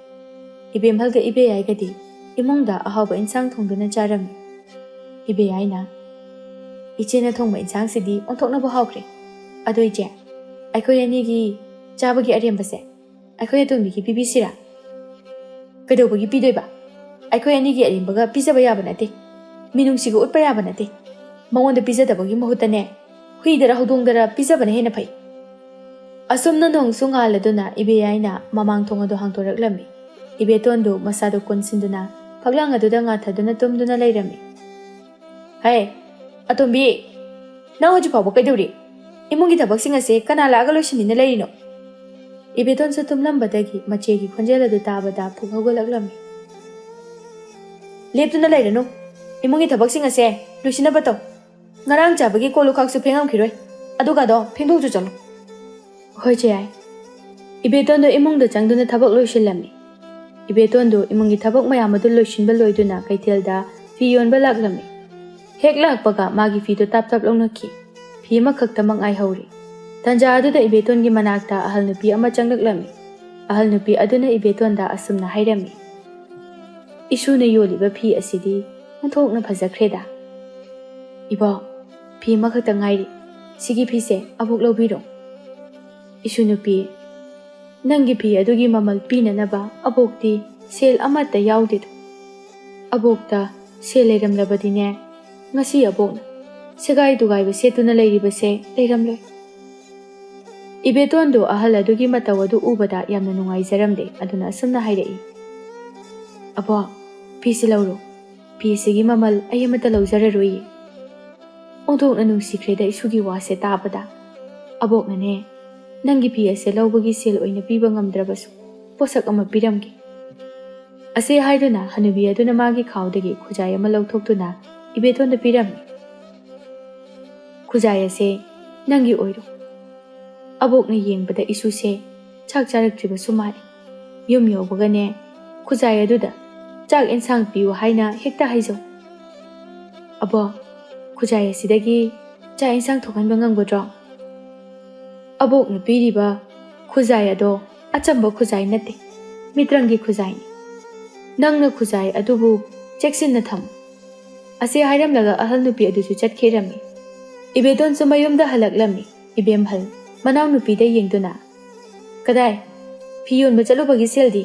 ꯏꯕꯦꯝꯍꯜꯒ ꯏꯕꯦꯌꯥꯏꯒꯗꯤ ꯏꯃꯨꯡꯗ ꯑꯍꯥꯎꯕ ꯏꯟꯁꯥꯡ ꯊꯣꯡꯗꯨꯅ ꯆꯥꯔꯝꯃꯤ꯫ ꯏꯕꯦꯌꯥꯏꯅ "ꯏꯆꯦꯅ ꯊꯣꯡꯕ ꯏꯟꯁꯥꯡꯁꯤꯗꯤ ꯑꯣꯟꯊꯣꯛꯅꯕꯨ ꯍꯥꯎꯈ꯭ꯔꯦ꯫ ꯑꯗꯣ ꯏꯆꯦ, ꯑꯩꯈꯣꯏ ꯑꯅꯤꯒꯤ ꯆꯥꯕꯒꯤ ꯑꯔꯦꯝꯕꯁꯦ ꯑꯩꯈꯣই ꯑꯇꯣꯝꯕꯤꯒꯤ ꯄꯤꯕꯤꯁꯤꯔꯥ?" "ꯀꯩꯗꯧꯕꯒꯤ ꯄꯤꯗꯣꯏꯕ? ꯑꯩꯈꯣꯏ ꯑꯅꯤꯒꯤ ꯑꯔꯦꯝꯕꯒ ꯄꯤꯖꯕ ꯌꯥꯕ ꯅꯠꯇꯦ, ꯃꯤꯅꯨꯡꯁꯤꯒ ꯎꯠꯄ ꯌꯥꯕ ꯅꯠꯇꯦ꯫ ꯃꯉꯣꯟꯗ ꯄꯤꯖꯗꯕꯒꯤ ꯃꯍꯨꯠꯇꯅꯦ ꯍꯨꯏꯗꯔ ꯍꯧꯗꯣꯡꯗꯔ ꯄꯤꯖꯕꯅ ꯍꯦꯟꯅ ꯐꯩ." ꯑꯁꯨꯝꯅ ꯅꯣꯡꯁꯨ ꯉꯥꯜꯂꯗꯨꯅ ꯏꯕꯦꯌꯥꯏꯅ ꯃꯃꯥꯡ ꯊꯣꯡ ꯑꯗꯨ ꯍꯥꯡꯗꯣꯔꯛꯂꯝꯃꯤ꯫ ꯏꯕꯦꯇꯣꯟꯗꯨ ꯃꯁꯥꯗꯨ ꯀꯣꯟꯁꯤꯟꯗꯨꯅ ꯐꯛꯂꯥꯡ ꯑꯗꯨꯗ ꯉꯥꯊꯗꯨꯅ ꯇꯨꯝꯗꯨꯅ ꯂꯩꯔꯝꯃꯤ꯫ "ꯍꯩ ꯑꯇꯣꯝꯕꯤ, ꯅꯪ ꯍꯧꯖꯤꯛ ꯐꯥꯎꯕ ꯀꯩꯗꯧꯔꯤ? ꯏꯃꯨꯡꯒꯤ ꯊꯕꯛꯁꯤꯡ ꯑꯁꯦ ꯀꯅꯥ ꯂꯥꯛꯑꯒ ꯂꯣꯏꯁꯤꯟꯃꯤꯟꯅ ꯂꯩꯔꯤꯅꯣ?" ꯏꯕꯦꯇꯣꯟꯁꯨ ꯇꯨꯝꯂꯝꯕꯗꯒꯤ ꯃꯆꯦꯒꯤ ꯈꯣꯟꯖꯦꯜ ꯑꯗꯨ ꯇꯥꯕꯗ ꯐꯨꯛ ꯍꯧꯒꯠꯂꯛꯂꯝꯃꯤ꯫ "ꯂꯦꯞꯇꯨꯅ ꯂꯩꯔꯅꯨ, ꯏꯃꯨꯡꯒꯤ ꯊꯕꯛꯁꯤꯡ ꯑꯁꯦ ꯂꯣꯏꯁꯤꯟꯅꯕ ꯇꯧ꯫ ꯉꯔꯥꯡ ꯆꯥꯕꯒꯤ ꯀꯣꯜ ꯂꯨꯈꯥꯛꯁꯨ ꯐꯦꯡꯉꯝꯈꯤꯔꯣꯏ, ꯑꯗꯨꯒꯗꯣ ꯐꯦꯡꯗꯣꯛꯆꯨ ꯆꯠꯂꯣ." "ꯍꯣꯏ ꯆꯦꯌꯥꯏ." ꯏꯕꯦꯇꯣꯟꯗꯨ ꯏꯃꯨꯡꯗ ꯆꯪꯗꯨꯅ ꯊꯕꯛ ꯂꯣꯏꯁꯤꯜꯂꯝꯃꯤ꯫ ꯏꯕꯦꯇꯣꯟꯗꯨ ꯏꯃꯨꯡꯒꯤ ꯊꯕꯛ ꯃꯌꯥꯝ ꯑꯗꯨ ꯂꯣꯏꯁꯤꯟꯕ ꯂꯣꯏꯗꯨꯅ ꯀꯩꯊꯦꯜꯗ ꯐꯤ ꯌꯣꯟꯕ ꯂꯥꯛꯂꯝꯃꯤ꯫ ꯍꯦꯛ ꯂꯥꯛꯄꯒ ꯃꯥꯒꯤ ꯐꯤꯗꯨ ꯇꯥꯞ ꯂꯧꯅꯈꯤ꯫ ꯐꯤ ꯑꯃꯈꯛꯇꯃꯛ ꯉꯥꯏꯍꯧꯔꯤ꯫ ꯇꯥꯟꯖꯥ ꯑꯗꯨꯗ ꯏꯕꯦꯇꯣꯟꯒꯤ ꯃꯅꯥꯛꯇ ꯑꯍꯜ ꯅꯨꯄꯤ ꯑꯃ ꯆꯪꯂꯛꯂꯝꯃꯤ꯫ ꯑꯍꯜ ꯅꯨꯄꯤ ꯑꯗꯨꯅ ꯏꯕꯦꯇꯣꯟꯗ ꯑꯁꯨꯝꯅ ꯍꯥꯏꯔꯝꯃꯤ, "ꯏꯁꯨꯅ ꯌꯣꯜꯂꯤꯕ ꯐꯤ ꯑꯁꯤꯗꯤ ꯑꯣꯟꯊꯣꯛꯅ ꯐꯖꯈ꯭ꯔꯦꯗ꯫ ꯏꯕꯣ, ꯐꯤ ꯑꯃꯈꯛꯇ ꯉꯥꯏꯔꯤ, ꯁꯤꯒꯤ ꯐꯤꯁꯦ ꯑꯃꯨꯛ ꯂꯧꯕꯤꯔꯣ." "ꯏꯁꯨ ꯅꯨꯄꯤ, ꯅꯪꯒꯤ ꯐꯤ ꯑꯗꯨꯒꯤ ꯃꯃꯜ ꯄꯤꯅꯅꯕ ꯑꯕꯣꯛꯇꯤ ꯁꯦꯜ ꯑꯃꯠꯇ ꯌꯥꯎꯗꯦꯗꯣ꯫ ꯑꯕꯣꯛꯇ ꯁꯦꯜ ꯂꯩꯔꯝꯂꯕꯗꯤꯅꯦ, ꯉꯁꯤ ꯑꯕꯣꯛꯅ ꯁꯦꯒꯥꯏ ꯇꯨꯒꯥꯏꯕ ꯁꯦꯠꯇꯨꯅ ꯂꯩꯔꯤꯕꯁꯦ ꯂꯩꯔꯝꯂꯣꯏ." ꯏꯕꯦꯇꯣꯟꯗꯨ ꯑꯍꯜ ꯑꯗꯨꯒꯤ ꯃꯇꯧ ꯑꯗꯨ ꯎꯕꯗ ꯌꯥꯝꯅ ꯅꯨꯡꯉꯥꯏꯖꯔꯝꯗꯦ꯫ ꯑꯗꯨꯅ ꯑꯁꯨꯝꯅ ꯍꯥꯏꯔꯛꯏ, "ꯑꯕꯣꯛ, ꯐꯤꯁꯤ ꯂꯧꯔꯣ. ꯐꯤꯁꯤꯒꯤ ꯃꯃꯜ ꯑꯩ ꯑꯃꯠꯇ ꯂꯧꯖꯔꯔꯣꯏꯌꯦ." ꯑꯣꯟꯊꯣꯛꯅ ꯅꯨꯡꯁꯤꯈ꯭ꯔꯦꯗ ꯏꯁꯨꯒꯤ ꯋꯥꯁꯦ ꯇꯥꯕꯗ꯫ ꯑꯕꯣꯛꯅꯅꯦ ꯅꯪꯒꯤ ꯐꯤ ꯑꯁꯦ ꯂꯧꯕꯒꯤ ꯁꯦꯜ ꯑꯣꯏꯅ ꯄꯤꯕ ꯉꯝꯗ꯭ꯔꯕꯁꯨ ꯄꯣꯠꯁꯛ ꯑꯃ ꯄꯤꯔꯝꯒꯦ꯫ ꯑꯁꯤ ꯍꯥꯏꯗꯨꯅ ꯍꯅꯨꯕꯤ ꯑꯗꯨꯅ ꯃꯥꯒꯤ ꯈꯥꯎꯗꯒꯤ ꯈꯨꯖꯥꯏ ꯑꯃ ꯂꯧꯊꯣꯛꯇꯨꯅ ꯏꯕꯦꯇꯣꯟꯗ ꯄꯤꯔꯝꯃꯤ꯫ ꯈꯨꯖꯥꯏ ꯑꯁꯦ ꯅꯪꯒꯤ ꯑꯣꯏꯔꯣ꯫ ꯑꯕꯣꯛꯅ ꯌꯦꯡꯕꯗ ꯏꯁꯨꯁꯦ ꯆꯥꯛ ꯆꯥꯔꯛꯇ꯭ꯔꯤꯕꯁꯨ ꯃꯥꯜꯂꯤ꯫ ꯌꯨꯝ ꯌꯧꯕꯒꯅꯦ ꯈꯨꯖꯥꯏ ꯑꯗꯨꯗ ꯆꯥꯛ ꯑꯦꯟꯁꯥꯡ ꯄꯤꯌꯨ ꯍꯥꯏꯅ ꯍꯦꯛꯇ ꯍꯥꯏꯖꯧ꯫ ꯑꯕꯣꯛ, ꯈꯨꯖꯥꯏ ꯑꯁꯤꯗꯒꯤ ꯆꯥꯛ ꯑꯦꯟꯁꯥꯡ ꯊꯣꯡꯍꯟꯕ ꯉꯝꯒꯗ꯭ꯔꯣ? ꯑꯕꯣꯛꯅ ꯄꯤꯔꯤꯕ ꯈꯨꯖꯥꯏ ꯑꯗꯣ ꯑꯆꯝꯕ ꯈꯨꯖꯥꯏ ꯅꯠꯇꯦ, ꯃꯤꯇ꯭ꯔꯪꯒꯤ ꯈꯨꯖꯥꯏꯅꯤ꯫ ꯅꯪꯅ ꯈꯨꯖꯥꯏ ꯑꯗꯨꯕꯨ ꯆꯦꯛꯁꯤꯟꯅ ꯊꯝꯃꯨ꯫ ꯑꯁꯤ ꯍꯥꯏꯔꯝꯂꯒ ꯑꯍꯜ ꯅꯨꯄꯤ ꯑꯗꯨꯁꯨ ꯆꯠꯈꯤꯔꯝꯃꯤ꯫ ꯏꯕꯦꯇꯣꯟꯁꯨ ꯃꯌꯨꯝꯗ ꯍꯜꯂꯛꯂꯝꯃꯤ꯫ ꯏꯕꯦꯝꯍꯜ ꯃꯅꯥꯎꯅꯨꯄꯤꯗ ꯌꯦꯡꯗꯨꯅ, ꯀꯗꯥꯏ? ꯐꯤ ꯌꯣꯟꯕ ꯆꯠꯂꯨꯕꯒꯤ ꯁꯦꯜꯗꯤ?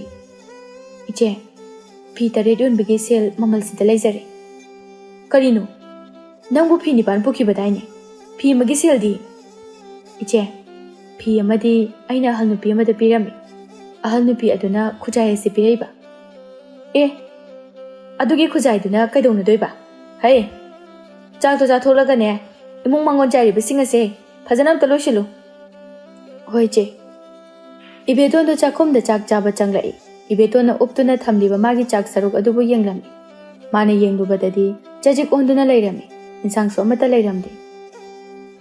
ꯏꯆꯦ, ꯐꯤ 8 ꯌꯣꯟꯕꯒꯤ ꯁꯦꯜ ꯃꯃꯜꯁꯤꯗ ꯂꯩꯖꯔꯦ꯫ ꯀꯔꯤꯅꯣ? ꯅꯪꯕꯨ ꯐꯤ 9 ꯄꯨꯈꯤꯕꯗꯥꯏꯅꯦ? ꯐꯤ ꯑꯃꯒꯤ ꯁꯦꯜꯗꯤ? ꯏꯆꯦ, ꯐꯤ ꯑꯃꯗꯤ ꯑꯩꯅ ꯑꯍꯜ ꯅꯨꯄꯤ ꯑꯃꯗ ꯄꯤꯔꯝꯃꯤ꯫ ꯑꯍꯜ ꯅꯨꯄꯤ ꯑꯗꯨꯅ ꯈꯨꯖꯥꯏ ꯑꯁꯤ ꯄꯤꯔꯛꯏꯕ꯫ ꯑꯦ, ꯑꯗꯨꯒꯤ ꯈꯨꯖꯥꯏꯗꯨꯅ ꯀꯩꯗꯧꯅꯗꯣꯏꯕ? ꯍꯩ, ꯆꯥꯛꯇꯣ ꯆꯥꯊꯣꯛꯂꯒꯅꯦ ꯏꯃꯨꯡ ꯃꯥꯡꯒꯣꯟ ꯆꯥꯏꯔꯤꯕꯁꯤꯡ ꯑꯁꯦ ꯐꯖꯅ ꯑꯝꯇ ꯂꯣꯏꯁꯤꯜꯂꯨ꯫ ꯍꯣꯏ ꯏꯆꯦ꯫ ꯏꯕꯦꯇꯣꯟꯗꯣ ꯆꯥꯛꯈꯨꯝꯗ ꯆꯥꯛ ꯆꯥꯕ ꯆꯪꯂꯛꯏ꯫ ꯏꯕꯦꯇꯣꯟꯅ ꯎꯞꯇꯨꯅ ꯊꯝꯂꯤꯕ ꯃꯥꯒꯤ ꯆꯥꯛ ꯁꯔꯨꯛ ꯑꯗꯨꯕꯨ ꯌꯦꯡꯂꯝꯃꯤ꯫ ꯃꯥꯅ ꯌꯦꯡꯂꯨꯕꯗꯗꯤ ꯆꯖꯤꯛ ꯑꯣꯟꯗꯨꯅ ꯂꯩꯔꯝꯃꯤ꯫ ꯏꯟꯁꯥꯡꯁꯨ ꯑꯃꯠꯇ ꯂꯩꯔꯝꯗꯦ꯫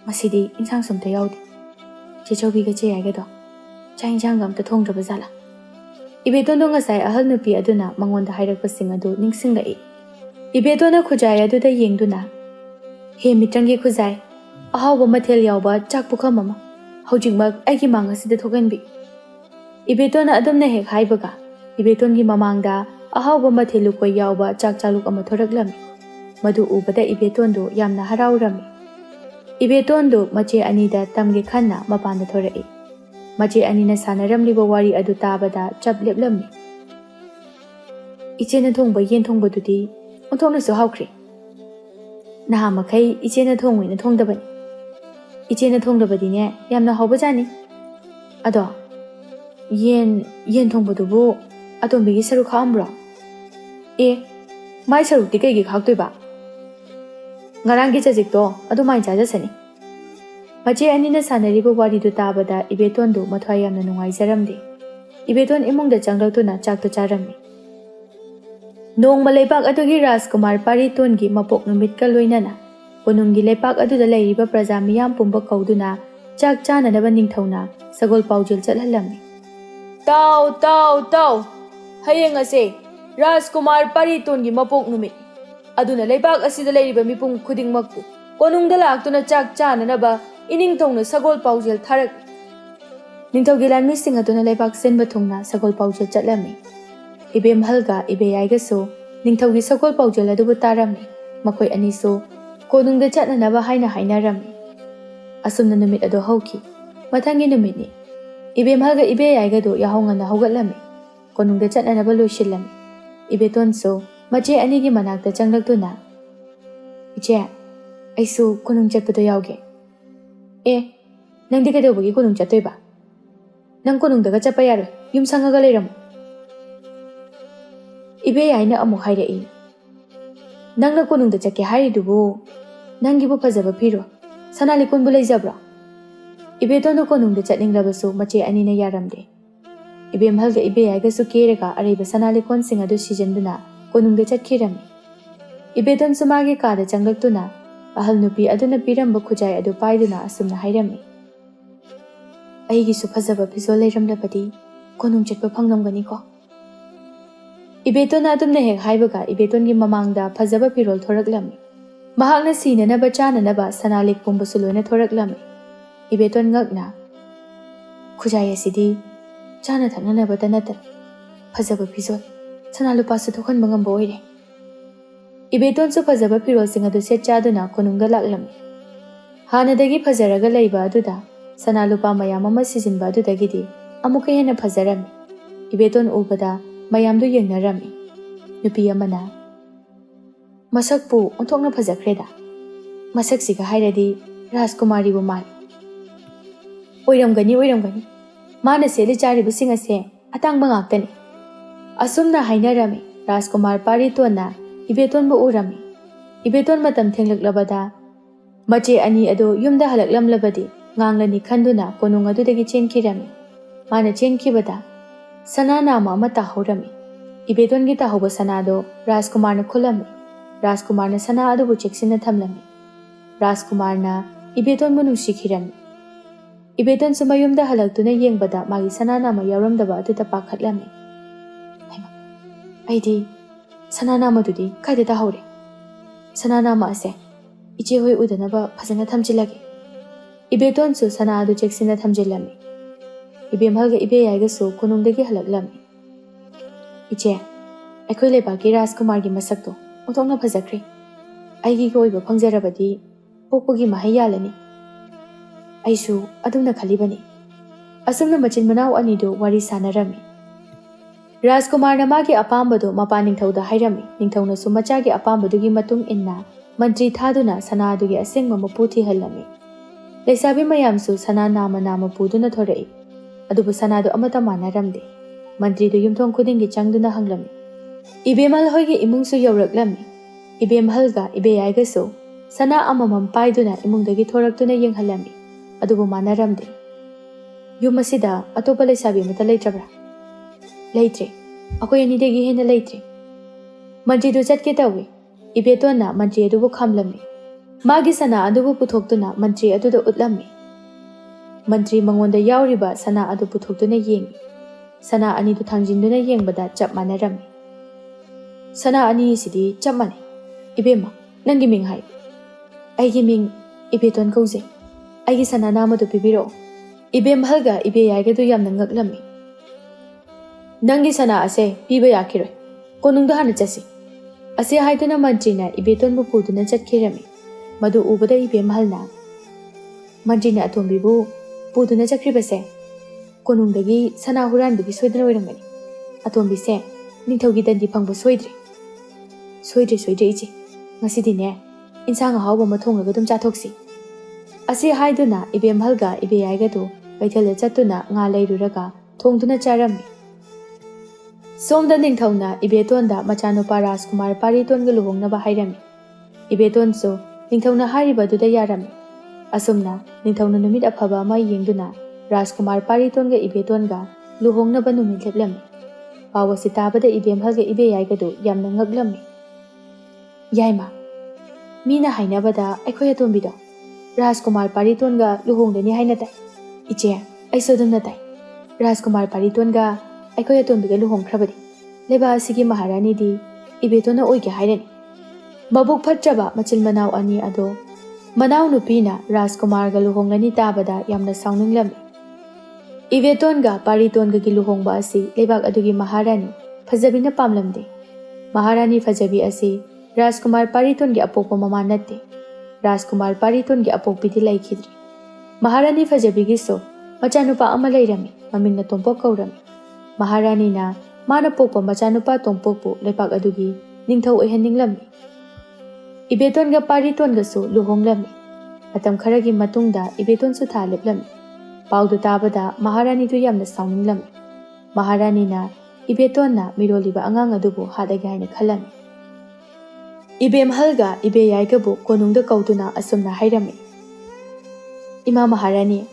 ꯃꯁꯤꯗꯤ ꯏꯟꯁꯥꯡꯁꯨ ꯑꯝꯇ ꯌꯥꯎꯗꯦ꯫ ꯆꯦꯆꯧꯕꯤꯒ ꯆꯦꯌꯥꯏꯒꯗꯣ ꯆꯥꯛ ꯏꯟꯁꯥꯡꯒ ꯑꯝꯇ ꯊꯣꯡꯗ꯭ꯔꯕ ꯖꯥꯠꯂꯥ? ꯏꯕꯦꯇꯣꯟꯗꯣ ꯉꯁꯥꯏ ꯑꯍꯜ ꯅꯨꯄꯤ ꯑꯗꯨꯅ ꯃꯉꯣꯟꯗ ꯍꯥꯏꯔꯛꯄꯁꯤꯡ ꯑꯗꯨ ꯅꯤꯡꯁꯤꯡꯂꯛꯏ꯫ ꯏꯕꯦꯇꯣꯟꯅ ꯈꯨꯖꯥꯏ ꯑꯗꯨꯗ ꯌꯦꯡꯗꯨꯅ, ꯍꯦ ꯃꯤꯇ꯭ꯔꯪꯒꯤ ꯈꯨꯖꯥꯏ, ꯑꯍꯥꯎꯕ ꯃꯊꯦꯜ ꯌꯥꯎꯕ ꯆꯥꯛ ꯄꯨꯈꯝ ꯑꯃ ꯍꯧꯖꯤꯛꯃꯛ ꯑꯩꯒꯤ ꯃꯥꯡ ꯑꯁꯤꯗ ꯊꯣꯛꯍꯟꯕꯤ꯫ ꯏꯕꯦꯇꯣꯟꯅ ꯑꯗꯨꯝꯅ ꯍꯦꯛ ꯍꯥꯏꯕꯒ ꯏꯕꯦꯇꯣꯟꯒꯤ ꯃꯃꯥꯡꯗ ꯑꯍꯥꯎꯕ ꯃꯊꯦꯜ ꯂꯨꯀꯣꯏ ꯌꯥꯎꯕ ꯆꯥꯛ ꯆꯥꯂꯨꯛ ꯑꯃ ꯊꯣꯔꯛꯂꯝꯃꯤ꯫ ꯃꯗꯨ ꯎꯕꯗ ꯏꯕꯦꯇꯣꯟꯗꯣ ꯌꯥꯝꯅ ꯍꯔꯥꯎꯔꯝꯃꯤ꯫ ꯏꯕꯦꯇꯣꯟꯗꯣ ꯃꯆꯦ ꯑꯅꯤꯗ ꯇꯝꯒꯦ ꯈꯟꯅ ꯃꯄꯥꯟꯗ ꯊꯣꯔꯛꯏ꯫ ꯃꯆꯦ ꯑꯅꯤꯅ ꯁꯥꯟꯅꯔꯝꯂꯤꯕ ꯋꯥꯔꯤ ꯑꯗꯨ ꯇꯥꯕꯗ ꯆꯞ ꯂꯦꯞꯂꯝꯃꯤ꯫ ꯏꯆꯦꯅ ꯊꯣꯡꯕ ꯌꯦꯟ ꯊꯣꯡꯕꯗꯨꯗꯤ ꯑꯣꯟꯊꯣꯛꯅꯁꯨ ꯍꯥꯎꯈ꯭ꯔꯦ꯫ ꯅꯍꯥ ꯃꯈꯩ ꯏꯆꯦꯅ ꯊꯣꯡꯉꯣꯏꯅ ꯊꯣꯡꯗꯕꯅꯤ꯫ ꯏꯆꯦꯅ ꯊꯣꯡꯗꯕꯗꯤꯅꯦ ꯌꯥꯝꯅ ꯍꯥꯎꯕꯖꯥꯠꯅꯤ꯫ ꯑꯗꯣ ꯌꯦꯟ ꯊꯣꯡꯕꯗꯨꯕꯨ ꯑꯇꯣꯝꯕꯤꯒꯤ ꯁꯔꯨꯛ ꯈꯥꯛꯑꯝꯕ꯭ꯔꯣ? ꯑꯦ, ꯃꯥꯏ ꯁꯔꯨꯛꯇꯤ ꯀꯩꯒꯤ ꯈꯥꯛꯇꯣꯏꯕ? ꯉꯔꯥꯡꯒꯤ ꯆꯖꯤꯛꯇꯣ ꯑꯗꯨꯃꯥꯏꯅ ꯆꯥꯖꯁꯅꯤ꯫ ꯃꯆꯦ ꯑꯅꯤꯅ ꯁꯥꯟꯅꯔꯤꯕ ꯋꯥꯔꯤꯗꯨ ꯇꯥꯕꯗ ꯏꯕꯦꯇꯣꯟꯗꯨ ꯃꯊ꯭ꯋꯥꯏ ꯌꯥꯝꯅ ꯅꯨꯡꯉꯥꯏꯖꯔꯝꯗꯦ꯫ ꯏꯕꯦꯇꯣꯟ ꯏꯃꯨꯡꯗ ꯆꯪꯂꯛꯇꯨꯅ ꯆꯥꯛꯇꯣ ꯆꯥꯔꯝꯃꯤ꯫ ꯅꯣꯡꯃ ꯂꯩꯄꯥꯛ ꯑꯗꯨꯒꯤ ꯔꯥꯖꯀꯨꯃꯥꯔ ꯄꯥꯔꯤꯇꯣꯟꯒꯤ ꯃꯄꯣꯛ ꯅꯨꯃꯤꯠꯀ ꯂꯣꯏꯅꯅ ꯀꯣꯅꯨꯡꯒꯤ ꯂꯩꯄꯥꯛ ꯑꯗꯨꯗ ꯂꯩꯔꯤꯕ ꯄ꯭ꯔꯖꯥ ꯃꯤꯌꯥꯝ ꯄꯨꯝꯕ ꯀꯧꯗꯨꯅ ꯆꯥꯛ ꯆꯥꯅꯅꯕ ꯅꯤꯡꯊꯧꯅ ꯁꯒꯣꯜ ꯄꯥꯎꯖꯦꯜ ꯆꯠꯍꯜꯂꯝꯃꯤ꯫ ꯇꯥꯎ ꯇꯥꯎ ꯇꯥꯎ! ꯍꯌꯦꯡ ꯑꯁꯦ ꯔꯥꯖꯀꯨꯃꯥꯔ ꯄꯥꯔꯤꯇꯣꯟꯒꯤ ꯃꯄꯣꯛ ꯅꯨꯃꯤꯠ ꯑꯗꯨꯅ ꯂꯩꯄꯥꯛ ꯑꯁꯤꯗ ꯂꯩꯔꯤꯕ ꯃꯤꯄꯨꯝ ꯈꯨꯗꯤꯡꯃꯛꯄꯨ ꯀꯣꯅꯨꯡꯗ ꯂꯥꯛꯇꯨꯅ ꯆꯥꯛ ꯆꯥꯅꯅꯕ ꯏꯅꯤꯡꯊꯧꯅ ꯁꯒꯣꯜ ꯄꯥꯎꯖꯦꯜ ꯊꯥꯔꯛꯂꯤ꯫ ꯅꯤꯡꯊꯧꯒꯤ ꯂꯥꯟꯃꯤꯁꯤꯡ ꯑꯗꯨꯅ ꯂꯩꯄꯥꯛ ꯁꯤꯟꯕ ꯊꯨꯡꯅ ꯁꯒꯣꯜ ꯄꯥꯎꯖꯦꯜ ꯆꯠꯂꯝꯃꯤ꯫ ꯏꯕꯦꯝꯍꯜꯒ ꯏꯕꯦꯌꯥꯏꯒꯁꯨ ꯅꯤꯡꯊꯧꯒꯤ ꯁꯒꯣꯜ ꯄꯥꯎꯖꯦꯜ ꯑꯗꯨꯕꯨ ꯇꯥꯔꯝꯃꯤ꯫ ꯃꯈꯣꯏ ꯑꯅꯤꯁꯨ ꯀꯣꯅꯨꯡꯗ ꯆꯠꯅꯅꯕ ꯍꯥꯏꯅ ꯍꯥꯏꯅꯔꯝꯃꯤ꯫ ꯑꯁꯨꯝꯅ ꯅꯨꯃꯤꯠ ꯑꯗꯨ ꯍꯧꯈꯤ꯫ ꯃꯊꯪꯒꯤ ꯅꯨꯃꯤꯠꯅꯤ꯫ ꯏꯕꯦꯝꯍꯜꯒ ꯏꯕꯦꯌꯥꯏꯒꯗꯨ ꯌꯥꯍꯧ ꯉꯟꯅ ꯍꯧꯒꯠꯂꯝꯃꯤ꯫ ꯀꯣꯅꯨꯡꯗ ꯆꯠꯅꯅꯕ ꯂꯣꯏꯁꯤꯜꯂꯝꯃꯤ꯫ ꯏꯕꯦꯇꯣꯟꯁꯨ ꯃꯆꯦ ꯑꯅꯤꯒꯤ ꯃꯅꯥꯛꯇ ꯆꯪꯂꯛꯇꯨꯅ, ꯏꯆꯦ, ꯑꯩꯁꯨ ꯀꯣꯅꯨꯡ ꯆꯠꯄꯗꯣ ꯌꯥꯎꯒꯦ꯫ ꯑꯦ, ꯅꯪꯗꯤ ꯀꯩꯗꯧꯕꯒꯤ ꯀꯣꯅꯨꯡ ꯆꯠꯇꯣꯏꯕ? ꯅꯪ ꯀꯣꯅꯨꯡꯗꯒ ꯆꯠꯄ ꯌꯥꯔꯣꯏ, ꯌꯨꯝ ꯁꯪꯉꯒ ꯂꯩꯔꯝꯃꯨ꯫ ꯏꯕꯦꯌꯥꯏꯅ ꯑꯃꯨꯛ ꯍꯥꯏꯔꯛꯏ꯫ ꯅꯪꯅ ꯀꯣꯅꯨꯡꯗ ꯆꯠꯀꯦ ꯍꯥꯏꯔꯤꯗꯨꯕꯨ ꯅꯪꯒꯤꯕꯨ ꯐꯖꯕ ꯐꯤꯔꯣ, ꯁꯅꯥ ꯂꯤꯛꯀꯣꯟꯕꯨ ꯂꯩꯖꯕ꯭ꯔꯣ? ꯏꯕꯦꯇꯣꯟꯗꯣ ꯀꯣꯅꯨꯡꯗ ꯆꯠꯅꯤꯡꯂꯕꯁꯨ ꯃꯆꯦ ꯑꯅꯤꯅ ꯌꯥꯔꯝꯗꯦ꯫ ꯏꯕꯦꯝꯍꯜꯒ ꯏꯕꯦꯌꯥꯏꯒꯁꯨ ꯀꯦꯔꯒ ꯑꯔꯩꯕ ꯁꯅꯥ ꯂꯤꯛꯀꯣꯟꯁꯤꯡ ꯑꯗꯨ ꯁꯤꯖꯤꯟꯗꯨꯅ ꯀꯣꯅꯨꯡꯗ ꯆꯠꯈꯤꯔꯝꯃꯤ꯫ ꯏꯕꯦꯇꯣꯟꯁꯨ ꯃꯥꯒꯤ ꯀꯥꯗ ꯆꯪꯂꯛꯇꯨꯅ ꯑꯍꯜ ꯅꯨꯄꯤ ꯑꯗꯨꯅ ꯄꯤꯔꯝꯕ ꯈꯨꯖꯥꯏ ꯑꯗꯨ ꯄꯥꯏꯗꯨꯅ ꯑꯁꯨꯝꯅ ꯍꯥꯏꯔꯝꯃꯤ꯫ ꯑꯩꯒꯤꯁꯨ ꯐꯖꯕ ꯐꯤꯖꯣꯜ ꯂꯩꯔꯝꯂꯕꯗꯤ ꯀꯣꯅꯨꯡ ꯆꯠꯄ ꯐꯪꯂꯝꯒꯅꯤꯀꯣ꯫ ꯏꯕꯦꯇꯣꯟꯅ ꯑꯗꯨꯝꯅ ꯍꯦꯛ ꯍꯥꯏꯕꯒ ꯏꯕꯦꯇꯣꯟꯒꯤ ꯃꯃꯥꯡꯗ ꯐꯖꯕ ꯐꯤꯔꯣꯜ ꯊꯣꯔꯛꯂꯝꯃꯤ꯫ ꯃꯍꯥꯛꯅ ꯁꯤꯅꯅꯕ ꯆꯥꯅꯅꯕ ꯁꯅꯥ ꯂꯤꯛ ꯄꯨꯝꯕꯁꯨ ꯂꯣꯏꯅ ꯊꯣꯔꯛꯂꯝꯃꯤ꯫ ꯏꯕꯦꯇꯣꯟ ꯉꯛꯅ, ꯈꯨꯖꯥꯏ ꯑꯁꯤꯗꯤ ꯆꯥꯅ ꯊꯛꯅꯅꯕꯇ ꯅꯠꯇꯅ ꯐꯖꯕ ꯐꯤꯖꯣꯜ, ꯁꯅꯥ ꯂꯨꯄꯥꯁꯨ ꯊꯣꯛꯍꯟꯕ ꯉꯝꯕ ꯑꯣꯏꯔꯦ꯫ ꯏꯕꯦꯇꯣꯟꯁꯨ ꯐꯖꯕ ꯐꯤꯔꯣꯜꯁꯤꯡ ꯑꯗꯨ ꯁꯦꯠ ꯆꯥꯗꯨꯅ ꯀꯣꯅꯨꯡꯗ ꯂꯥꯛꯂꯝꯃꯤ꯫ ꯍꯥꯟꯅꯗꯒꯤ ꯐꯖꯔꯒ ꯂꯩꯕ ꯑꯗꯨꯗ ꯁꯅꯥ ꯂꯨꯄꯥ ꯃꯌꯥꯝ ꯑꯃ ꯁꯤꯖꯤꯟꯕ ꯑꯗꯨꯗꯒꯤꯗꯤ ꯑꯃꯨꯛꯀ ꯍꯦꯟꯅ ꯐꯖꯔꯝꯃꯤ꯫ ꯏꯕꯦꯇꯣꯟ ꯎꯕꯗ ꯃꯌꯥꯝꯗꯨ ꯌꯦꯡꯅꯔꯝꯃꯤ꯫ ꯅꯨꯄꯤ ꯑꯃꯅ, ꯃꯁꯛꯄꯨ ꯑꯣꯟꯊꯣꯛꯅ ꯐꯖꯈ꯭ꯔꯦꯗ, ꯃꯁꯛꯁꯤꯒ ꯍꯥꯏꯔꯗꯤ ꯔꯥꯖꯀꯨꯃꯥꯔꯤꯕꯨ ꯃꯥꯜꯂꯤ꯫ ꯑꯣꯏꯔꯝꯒꯅꯤ, ꯃꯥꯅ ꯁꯦꯠꯂꯤ ꯆꯥꯔꯤꯕꯁꯤꯡ ꯑꯁꯦ ꯑꯇꯥꯡꯕ ꯉꯥꯛꯇꯅꯤ꯫ ꯑꯁꯨꯝꯅ ꯍꯥꯏꯅꯔꯝꯃꯤ꯫ ꯔꯥꯖꯀꯨꯃꯥꯔ ꯄꯥꯔꯤꯇꯣꯟꯅ ꯏꯕꯦꯇꯣꯟꯕꯨ ꯎꯔꯝꯃꯤ꯫ ꯏꯕꯦꯇꯣꯟ ꯃꯇꯝ ꯊꯦꯡꯂꯛꯂꯕꯗ Mache ani ado yumda halaklamlabadi nganglani khanduna konung adudagi chenkirami. Mana chenkibada sana nama ama tahorami. Ibedongi tahoba sanado Rajkumarna khulami. Rajkumarna sana adubu cheksina thamlami. Rajkumarna Ibedonbu nungsikhirami. Ibedon sumayumda halaktuna yengbada magi sana nama yauramdaba aduda pakhatlami. Aidi sana nama dudi kaida tahore. Sana nama ase iche hoi udanaba phajana thamjilage. Ibedon su sana adu cheksina thamjilami. Ibemhalga ibe yaiga su konungdagi halaklami. Iche akhoi lebaki Rajkumargi masakto uthokna phajakre. Aigi gi oiba phangjarabadi pokpagi mahai yalani. Aisu adumna khalibani. Asumna machin manau anido wari sanarami. Rajkumarna magi apambado mapa ningthauda hairami. Ningthauna su machagi apambadugi matung inna mantri thaduna sana adugi asengma maputhi halami. Leisabi mayamsu sana nama puduna thorai. Adubu sanadu amata manaramde. Mantri du yumthong khudingi changduna hanglami. Ibemal hoigi imungsu yauraklami. Ibemhalga ibeyaiga su sana amamam paiduna imungdagi thoraktuna yenghalami. Adubu manaramde. Yumasida atopa leisabi amata leitrabra. Leitre. Akoi anidagi hena leitre. Mantri du chatke tawi. Ibetona mantri adubu khamlami. Magi sana adubu puthoktuna mantri aduda utlami. Mantri mangonda yauriba sana adu puthoktuna yengi. Sana ani du thangjinduna yengbada chap manarami. Sana ani sidi chap mane. Ibema nangi ming hai. Aigi ming Ibeton kauze. Aigi sana nama du pibiro. Ibem halga ibe yaiga du yamna ngaklami. Nangi sana ase piba yakiroi. Konungda hana chasi. Ase haiduna mantrina Ibeton bu puduna chatkirami. Madu ubada ibem halna. Mantrina atombibu puduna chakribase. Konungdagi sana huranbugi soidana oiramgani. Atombise ningthaugi dandi phangba soidre. Soidre ichi. Ngasidine insang ahawba mathonglaga dum chathoksi. Ase haiduna Ibemhalga ibeyaiga du baithala chatuna nga leiruraga thongduna charami. Somda ningthauna Ibetonda machanupa Rajkumar Paritonga luhongnaba hairami. Ibeton so ningthauna hariba duda yarami. Asumna ningthauna numit aphaba ama yengduna Rajkumar Paritonga Ibetonga luhongnaba numit leplami. Pawasi tabada Ibemhalga ibeyaiga du yamna ngaglami. Yaima Mina hainabada akhoi atombido Rajkumar Paritonga luhongdani hainatai. Iche aisodumna tai. Rajkumar Paritonga akhoi atombiga luhongkhrabadi. Leba asigi maharani di Ibetona oige hairani. Mabuk phatraba machil manau ani ado manau nupina Rajkumarga luhonglani tabada yamna saununglami. Ibetonga Paritonga gi luhongba asi lebak adugi maharani phajabina pamlamde. Maharani phajabi asi Rajkumar Paritongi apokpa mama natte. Rajkumar Paritongi apokpidi laikhidri. Maharani phajabigi so machanupa ama leirami mamingna Tompok kaurami. Maharani na mana pokpa machanupa Tompokpu lepak adugi ningthau oihanninglami. Ibetonga Paritonga su luhonglami. Matam kharagi matungda Ibeton su tha leplami. Paudu tabada Maharani tu yamna saunninglami. Maharani na Ibetonna miroliba angang adubu hadagi haina khalami. Ibemhalga ibeyaiga bu konungda kautuna asumna hairami. Ima Maharani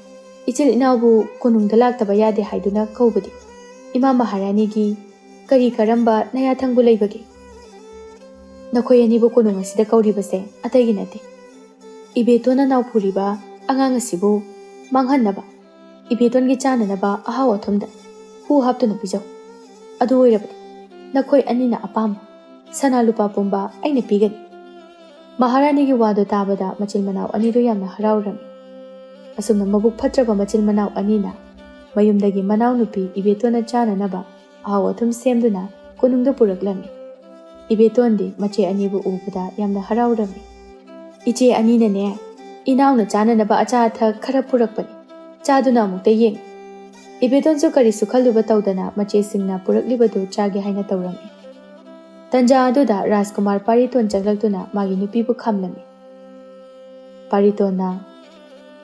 ichil inabu konungda laktaba yade haiduna kaubadi. Ima Maharani gi kari karamba naya thangbu leibagi. Nakhoi anibu konung asida kauribase ataigi nate. Ibetona naupuriba angang asibu manghannaba. Ibetongi chananaba ahaw athumda hu haptuna pijau. Adu oirabadi. Nakhoi anina apam sana lupa pumba aina pigani. Maharani gi wado tabada machil manau anido yamna haraurami. Asumna mabuk phatraba machil manau anina mayumdagi manau nupi Ibetona chananaba ahaw athum semduna konungda puraklami. Ibetondi mache anibu ubada yamna haraurami. Iche anina ne inauna chananaba acha atha khara purakpani. Chaduna amukta yeng. Ibeton su kari sukhaluba tawdana mache singna puraklibadu chage haina tawrami. Tanja aduda Rajkumar Pariton chaglaktuna magi nupibu khamlami. Paritonna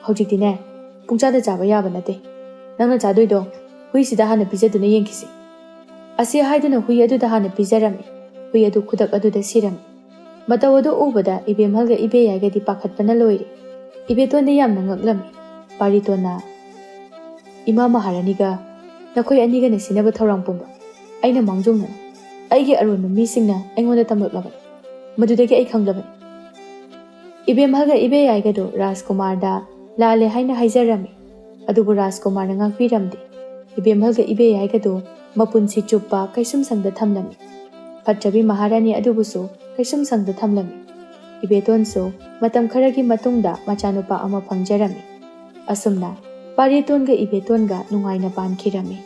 hojikdine pungchada chaba yaba nate. Nangna chadoido hui sida hana pijaduna yengkisi. Asi haiduna hui aduda hana pijarami. Hui adu khudak aduda sirami. Mataw adu ubada Ibemhalga ibeyaiga di pakhatpana loire. ꯏꯕꯦꯇꯣꯟꯗ ꯌꯥꯝꯅ ꯉꯛꯂꯝꯃꯤ꯫ ꯄꯥꯔꯤꯇꯣꯟꯅ ꯏꯃꯥ ꯃꯍꯥꯔꯥꯅꯤꯒ ꯅꯈꯣꯏ ꯑꯅꯤꯒꯅ ꯁꯤꯟꯅꯕ ꯊꯧꯔꯥꯡ ꯄꯨꯝꯕ ꯑꯩꯅ ꯃꯥꯡꯖꯧꯅꯅ ꯑꯩꯒꯤ ꯑꯔꯣꯟꯕ ꯃꯤꯁꯤꯡꯅ ꯑꯩꯉꯣꯟꯗ ꯇꯝꯂꯛꯂꯕꯅꯤ꯫ ꯃꯗꯨꯗꯒꯤ ꯑꯩ ꯈꯪꯂꯕꯅꯤ ꯏꯕꯦꯝꯍꯜꯒ ꯏꯕꯦꯌꯥꯏꯒꯗꯣ ꯔꯥꯖꯀꯨꯃꯥꯔꯗ ꯂꯥꯜꯂꯦ ꯍꯥꯏꯅ ꯍꯥꯏꯖꯔꯝꯃꯤ꯫ ꯑꯗꯨꯕꯨ ꯔꯥꯖꯀꯨꯃꯥꯔꯅ ꯉꯥꯛꯄꯤꯔꯝꯗꯦ꯫ ꯏꯕꯦꯝꯍꯜꯒ ꯏꯕꯦꯌꯥꯏꯒꯗꯣ ꯃꯄꯨꯟꯁꯤ ꯆꯨꯞꯄ ꯀꯩꯁꯨꯝꯁꯪꯗ ꯊꯝꯂꯝꯃꯤ꯫ ꯐꯠꯇ꯭ꯔꯕꯤ ꯃꯍꯥꯔꯥꯅꯤ ꯑꯗꯨꯕꯨꯁꯨ ꯀꯩꯁꯨꯝꯁꯪꯗ ꯊꯝꯂꯝꯃꯤ꯫ ꯏꯕꯦꯇꯣꯟꯁꯨ ꯃꯇꯝ ꯈꯔꯒꯤ ꯃꯇꯨꯡꯗ ꯃꯆꯥꯅꯨꯄꯥ ꯑꯃ ꯐꯪꯖꯔꯝꯃꯤ꯫ ꯑꯁꯨꯝꯅ ꯄꯥꯔꯤꯇꯣꯟꯒ ꯏꯕꯦꯇꯣꯟꯒ ꯅꯨꯡꯉꯥꯏꯅ ꯄꯥꯟꯈꯤꯔꯝꯃꯤ꯫